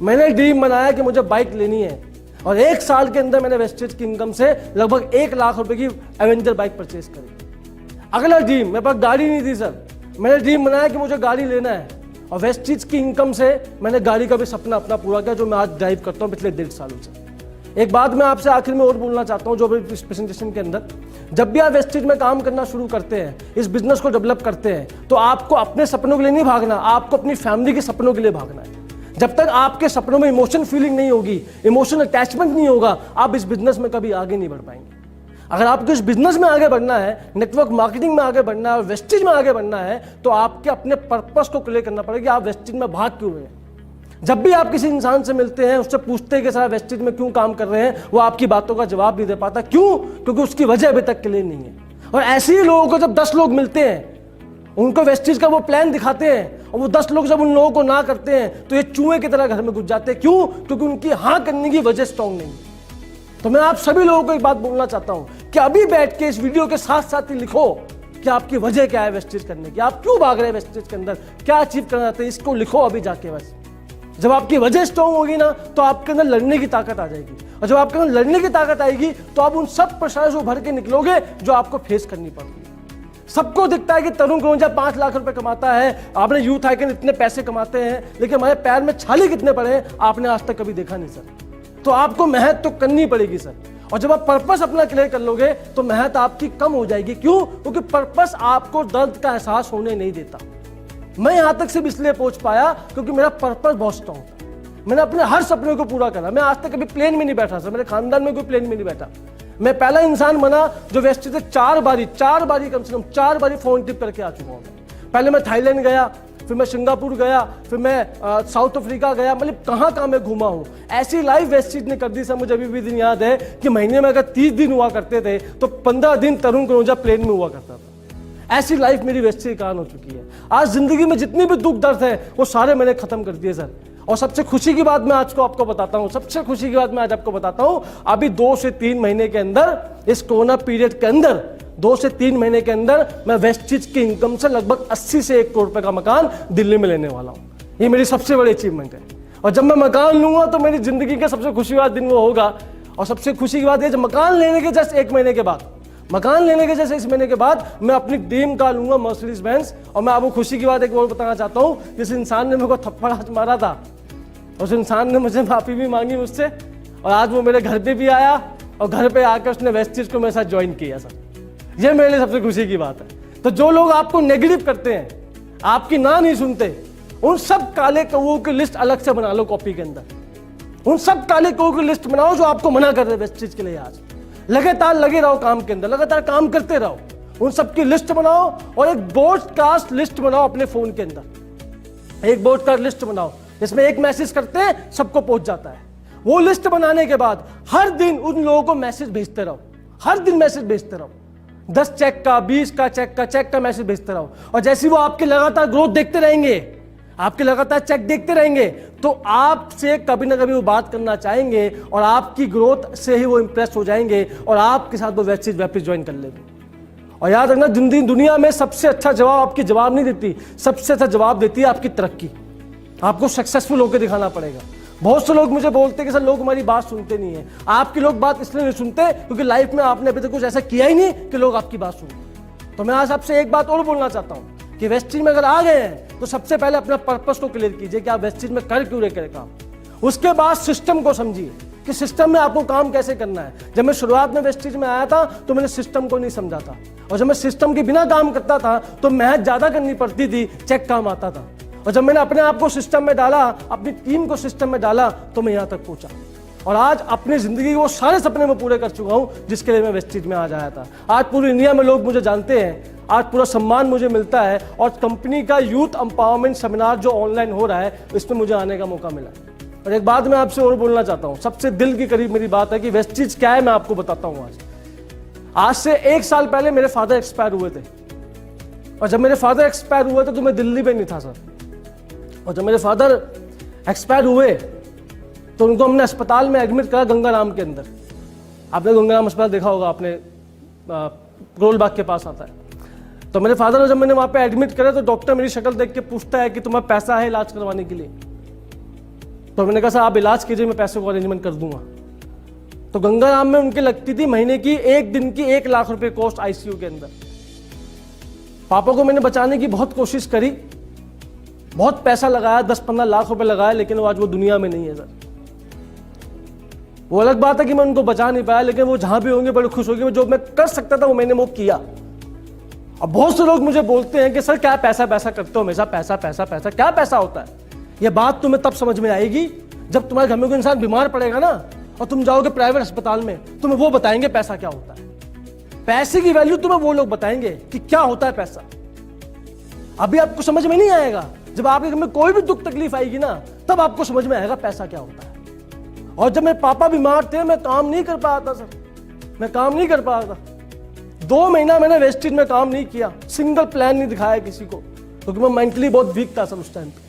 मैंने ड्रीम बनाया कि मुझे बाइक लेनी है, और 1 साल के अंदर मैंने वेस्टेज की इनकम से लगभग 1 लाख रुपए की एवेंजर बाइक परचेज करी। अगला ड्रीम, मेरे पास गाड़ी नहीं थी सर, मैंने ड्रीम बनाया कि मुझे गाड़ी लेना है, और वेस्टेज की इनकम से मैंने गाड़ी का भी सपना अपना पूरा किया, जो मैं आज ड्राइव करता हूँ पिछले 1.5 सालों से। एक बात मैं आपसे आखिर में और बोलना चाहता हूँ, जो अभी इस प्रेजेंटेशन के अंदर, जब भी आप वेस्टेज में काम करना शुरू करते हैं, इस बिजनेस को डेवलप करते हैं, तो आपको अपने सपनों के लिए नहीं भागना, आपको अपनी फैमिली के सपनों के लिए भागना है। जब तक आपके सपनों में इमोशन फीलिंग नहीं होगी, इमोशनल अटैचमेंट नहीं होगा, आप इस बिजनेस में कभी आगे नहीं बढ़ पाएंगे। अगर आपको इस बिजनेस में आगे बढ़ना है, नेटवर्क मार्केटिंग में आगे बढ़ना है और वेस्टेज में आगे बढ़ना है, तो आपके अपने पर्पस को क्लियर करना पड़ेगा कि आप वेस्टेज में भाग क्यों रहे हैं। जब भी आप किसी इंसान से मिलते हैं, उससे पूछते हैं कि सर वेस्टेज में क्यों काम कर रहे हैं, वो आपकी बातों का जवाब नहीं दे पाता। क्यों? क्योंकि उसकी वजह अभी तक क्लियर नहीं है। और ऐसे ही लोगों को जब 10 लोग मिलते हैं, उनको वेस्टेज का वो प्लान दिखाते हैं, और वो 10 लोग जब उन लोगों को ना करते हैं, तो ये चूहे की तरह घर में घुस जाते हैं। क्यों? क्योंकि उनकी हाँ करने की वजह स्ट्रॉन्ग नहीं है। तो मैं आप सभी लोगों को एक बात बोलना चाहता हूं कि अभी बैठ के इस वीडियो के साथ साथ ही लिखो कि आपकी वजह क्या है वेस्टेज करने की, आप क्यों भाग रहे हैं वेस्टेज के अंदर, क्या अचीव करना चाहते हैं, इसको लिखो अभी जाके। बस जब आपकी वजह स्ट्रॉन्ग होगी ना, तो आपके अंदर लड़ने की ताकत आ जाएगी, और जब आपके अंदर लड़ने की ताकत आएगी, तो आप उन सब परेशानियों से उभर के निकलोगे जो आपको फेस करनी पड़ती है। सबको दिखता है कि तरुण कनौजिया 5 लाख रुपए कमाता है, आपने यूथ आइकन इतने पैसे कमाते हैं, लेकिन हमारे पैर में छाले कितने पड़े हैं आपने आज तक कभी देखा नहीं सर। तो आपको मेहनत तो करनी पड़ेगी सर, और जब आप पर्पस अपना क्लियर कर लोगे तो मेहनत आपकी कम हो जाएगी। क्यों? क्योंकि पर्पस आपको दर्द का एहसास होने नहीं देता। मैं यहां तक सिर्फ इसलिए पहुंच पाया क्योंकि मेरा पर्पस बहुत स्ट्रॉन्ग था। मैंने अपने हर सपने को पूरा करा। मैं आज तक कभी प्लेन में नहीं बैठा सर, मेरे खानदान में कोई प्लेन में नहीं बैठा। मैं पहला इंसान बना जो वेस्टेज से 4 बारी कम से कम 4 बारी फोन टिप करके आ चुका हूं। पहले मैं थाईलैंड गया, फिर मैं सिंगापुर गया, फिर मैं साउथ अफ्रीका गया, मतलब कहाँ मैं घूमा हूँ। ऐसी लाइफ वेस्टेज ने कर दी सर, मुझे अभी भी दिन याद है कि महीने में अगर 30 दिन हुआ करते थे तो 15 दिन तरुण कनौजिया प्लेन में हुआ करता था। ऐसी लाइफ मेरी वेस्टेज के कारण हो चुकी है। आज जिंदगी में जितनी भी दुख दर्द है वो सारे मैंने खत्म कर दिए सर। और सबसे खुशी की बात मैं आज को आपको बताता हूँ, सबसे खुशी की बात मैं आज आपको बताता हूँ, अभी 2 से 3 महीने के अंदर, इस कोरोना पीरियड के अंदर 2 से 3 महीने के अंदर मैं वेस्टेज की इनकम से लगभग 80 से 1 करोड़ रुपए का मकान दिल्ली में लेने वाला हूँ। ये मेरी सबसे बड़ी अचीवमेंट है। और जब मैं मकान लूंगा तो मेरी जिंदगी का सबसे खुशी वाला दिन वो होगा। और सबसे खुशी की बात है, जब मकान लेने के जस्ट 1 महीने के बाद, मकान लेने के जैसे 1 महीने के बाद मैं अपनी ड्रीम कार लूंगा, मर्सिडीज बेंज। और मैं आपको खुशी की बात एक और बताना चाहता हूँ, जिस इंसान ने मेरे को थप्पड़ मारा था, उस इंसान ने मुझे माफी भी मांगी मुझसे, और आज वो मेरे घर पे भी आया, और घर पे आकर उसने वेस्टेज को मेरे साथ ज्वाइन किया सर। ये मेरे लिए सबसे खुशी की बात है। तो जो लोग आपको नेगेटिव करते हैं, आपकी ना नहीं सुनते, उन सब काले कौओं की लिस्ट अलग से बना लो कॉपी के अंदर। उन सब काले कौओं की लिस्ट बनाओ जो आपको मना कर रहे हैं वेस्टेज के लिए। आज लगातार लगे रहो काम के अंदर, लगातार काम करते रहो, उन सब की लिस्ट बनाओ, और एक ब्रॉडकास्ट लिस्ट बनाओ अपने फोन के अंदर। एक ब्रॉडकास्ट लिस्ट बनाओ जिसमें एक मैसेज करते हैं सबको पहुंच जाता है। वो लिस्ट बनाने के बाद हर दिन उन लोगों को मैसेज भेजते रहो, हर दिन मैसेज भेजते रहो, 10 चेक का, 20 का चेक का मैसेज भेजते रहो। और जैसे वो आपके लगातार ग्रोथ देखते रहेंगे, आपके लगातार चेक देखते रहेंगे, तो आपसे कभी ना कभी वो बात करना चाहेंगे, और आपकी ग्रोथ से ही वो इंप्रेस हो जाएंगे, और आपके साथ वो वेस्टेज वापस ज्वाइन कर लेंगे। और याद रखना, दुनिया में सबसे अच्छा जवाब आपकी जवाब नहीं देती, सबसे अच्छा जवाब देती है आपकी तरक्की। आपको सक्सेसफुल होकर दिखाना पड़ेगा। बहुत से लोग मुझे बोलते हैं कि सर लोग हमारी बात सुनते नहीं है। आपकी लोग बात इसलिए नहीं सुनते क्योंकि लाइफ में आपने अभी तक कुछ ऐसा किया ही नहीं कि लोग आपकी बात सुनते। तो मैं आज आपसे एक बात और बोलना चाहता हूं कि वेस्टेज में अगर आ गए हैं तो सबसे पहले अपना पर्पस को क्लियर कीजिए कि आप वेस्टेज में कर क्यों रहे करें काम। उसके बाद सिस्टम को समझिए कि सिस्टम में आपको काम कैसे करना है। जब मैं शुरुआत में वेस्टेज में आया था तो मैंने सिस्टम को नहीं समझा था, और जब मैं सिस्टम के बिना काम करता था तो मेहनत ज्यादा करनी पड़ती थी, चेक काम आता था। और जब मैंने अपने आप को सिस्टम में डाला, अपनी टीम को सिस्टम में डाला, तो मैं यहां तक पहुंचा, और आज अपनी जिंदगी के वो सारे सपने मैं पूरे कर चुका हूं जिसके लिए मैं वेस्टेज में आज आया था। आज पूरी इंडिया में लोग मुझे जानते हैं, आज पूरा सम्मान मुझे मिलता है, और कंपनी का यूथ एम्पावरमेंट सेमिनार जो ऑनलाइन हो रहा है इसमें मुझे आने का मौका मिला। और एक बात मैं आपसे और बोलना चाहता हूं, सबसे दिल के करीब मेरी बात है कि वेस्टेज क्या है, मैं आपको बताता हूं। आज से 1 साल पहले मेरे फादर एक्सपायर हुए थे, और जब मेरे फादर एक्सपायर हुए थे तो मैं दिल्ली में नहीं था सर। और जब मेरे फादर एक्सपायर हुए तो उनको हमने अस्पताल में एडमिट करा, गंगाराम के अंदर। आपने गंगाराम अस्पताल देखा होगा, आपने करोल बाग के पास आता है। तो मेरे फादर को जब मैंने वहाँ पे एडमिट करा तो डॉक्टर मेरी शक्ल देख के पूछता है कि तुम्हारे पैसा है इलाज करवाने के लिए? तो मैंने कहा सर आप इलाज कीजिए, मैं पैसे को अरेंजमेंट कर दूंगा। तो गंगाराम में उनकी लगती थी महीने की 1 दिन की 1 लाख रुपए कॉस्ट आईसीयू के अंदर। पापा को मैंने बचाने की बहुत कोशिश करी, बहुत पैसा लगाया, 10-15 लाख रुपए लगाया, लेकिन आज वो दुनिया में नहीं है सर। वो अलग बात है कि मैं उनको बचा नहीं पाया, लेकिन वो जहां भी होंगे बड़े खुश होंगे। जो मैं कर सकता था वो मैंने वो किया। अब बहुत से लोग मुझे बोलते हैं कि सर क्या पैसा पैसा करते हो हमेशा, पैसा पैसा पैसा, क्या पैसा होता है? ये बात तुम्हें तब समझ में आएगी जब तुम्हारे घर में कोई इंसान बीमार पड़ेगा ना और तुम जाओगे प्राइवेट अस्पताल में, तुम्हें वो बताएंगे पैसा क्या होता है। पैसे की वैल्यू तुम्हें वो लोग बताएंगे कि क्या होता है पैसा। अभी आपको समझ में नहीं आएगा, जब आपके घर में कोई भी दुख तकलीफ आएगी ना तब आपको समझ में आएगा पैसा क्या होता है। और जब मेरे पापा बीमार थे मैं काम नहीं कर पाया था सर, मैं काम नहीं कर पाया था। 2 महीना मैंने वेस्टेज में काम नहीं किया, सिंगल प्लान नहीं दिखाया किसी को, क्योंकि मैं मेंटली बहुत वीक था सर उस टाइम पे।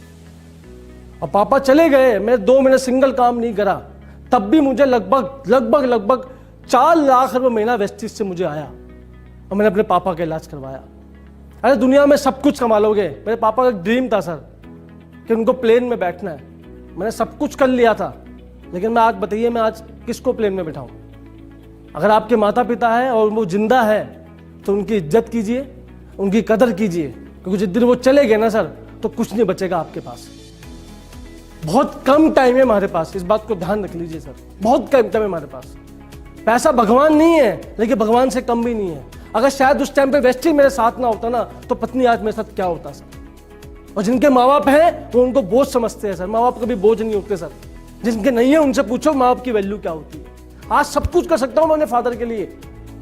और पापा चले गए, मैं 2 महीने सिंगल काम नहीं करा, तब भी मुझे लगभग 4 लाख रुपए महीना वेस्टेज से मुझे आया और मैंने अपने पापा का इलाज करवाया। अरे दुनिया में सब कुछ कमा लोगे, मेरे पापा का एक ड्रीम था सर कि उनको प्लेन में बैठना है। मैंने सब कुछ कर लिया था, लेकिन मैं आज बताइए मैं आज किसको प्लेन में बैठाऊं? अगर आपके माता पिता है और वो जिंदा है तो उनकी इज्जत कीजिए, उनकी कदर कीजिए, क्योंकि जिस दिन वो चले गए ना सर तो कुछ नहीं बचेगा आपके पास। बहुत कम टाइम है हमारे पास, इस बात को ध्यान रख लीजिए सर, बहुत कम टाइम है हमारे पास। पैसा भगवान नहीं है, लेकिन भगवान से कम भी नहीं है। अगर शायद उस टाइम पे वेस्टी मेरे साथ ना होता ना तो पत्नी आज मेरे साथ क्या होता सर। और जिनके माँ बाप हैं वो उनको बोझ समझते हैं सर, माँ बाप कभी बोझ नहीं होते सर। जिनके नहीं है उनसे पूछो माँ बाप की वैल्यू क्या होती है। आज सब कुछ कर सकता हूँ मैं अपने फादर के लिए,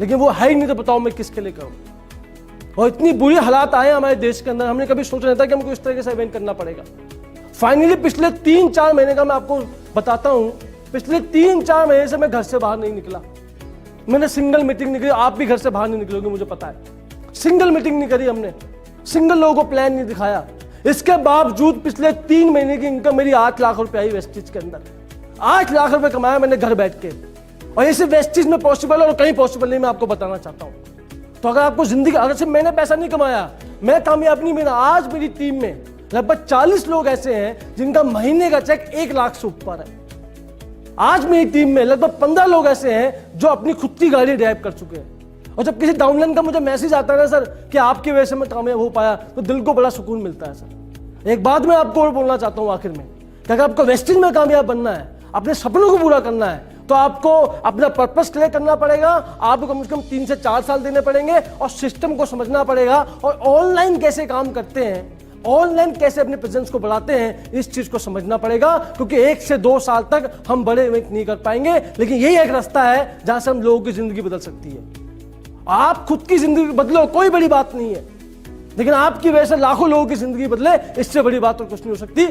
लेकिन वो है ही नहीं, तो बताओ मैं किसके लिए करूँ। और इतनी बुरी हालात आए हमारे देश के अंदर, हमने कभी सोचा नहीं था कि हमको इस तरीके से इवेंट करना पड़ेगा। फाइनली पिछले 3-4 महीने का मैं आपको बताता हूँ, पिछले 3-4 महीने से मैं घर से बाहर नहीं निकला। मैंने सिंगल मीटिंग नहीं करी, आप भी घर से बाहर नहीं निकलोगे मुझे पता है। सिंगल मीटिंग नहीं करी हमने, सिंगल लोगों को प्लान नहीं दिखाया। इसके बावजूद पिछले 3 महीने की इनकम मेरी 8 लाख रुपए आई वेस्टेज के अंदर। 8 लाख रुपए कमाया मैंने घर बैठ के, और ये सिर्फ वेस्टेज में पॉसिबल और कहीं पॉसिबल नहीं, मैं आपको बताना चाहता हूँ। तो अगर आपको जिंदगी, अगर सिर्फ मैंने पैसा नहीं कमाया, मैं कामयाब नहीं मेरा, आज मेरी टीम में लगभग 40 लोग ऐसे हैं जिनका महीने का चेक 1 लाख से ऊपर है। आज मेरी टीम में लगभग 15 लोग ऐसे हैं जो अपनी खुद की गाड़ी ड्राइव कर चुके हैं। और जब किसी डाउनलाइन का मुझे मैसेज आता है ना सर कि आपकी वजह से मैं कामयाब हो पाया, तो दिल को बड़ा सुकून मिलता है सर। एक बात मैं आपको और बोलना चाहता हूं आखिर में, कि अगर आपको वेस्टेज में कामयाब बनना है, अपने सपनों को पूरा करना है, तो आपको अपना पर्पस क्लियर करना पड़ेगा। आपको कम से कम 3 से 4 साल देने पड़ेंगे और सिस्टम को समझना पड़ेगा, और ऑनलाइन कैसे काम करते हैं, ऑनलाइन कैसे अपने प्रेजेंस को बढ़ाते हैं, इस चीज को समझना पड़ेगा। क्योंकि 1 से 2 साल तक हम बड़े इवेंट नहीं कर पाएंगे, लेकिन यही एक रास्ता है जहां से हम लोगों की जिंदगी बदल सकती है। आप खुद की जिंदगी बदलो, कोई बड़ी बात नहीं है, लेकिन आपकी वजह से लाखों लोगों की जिंदगी बदले, इससे बड़ी बात और कुछ नहीं हो सकती।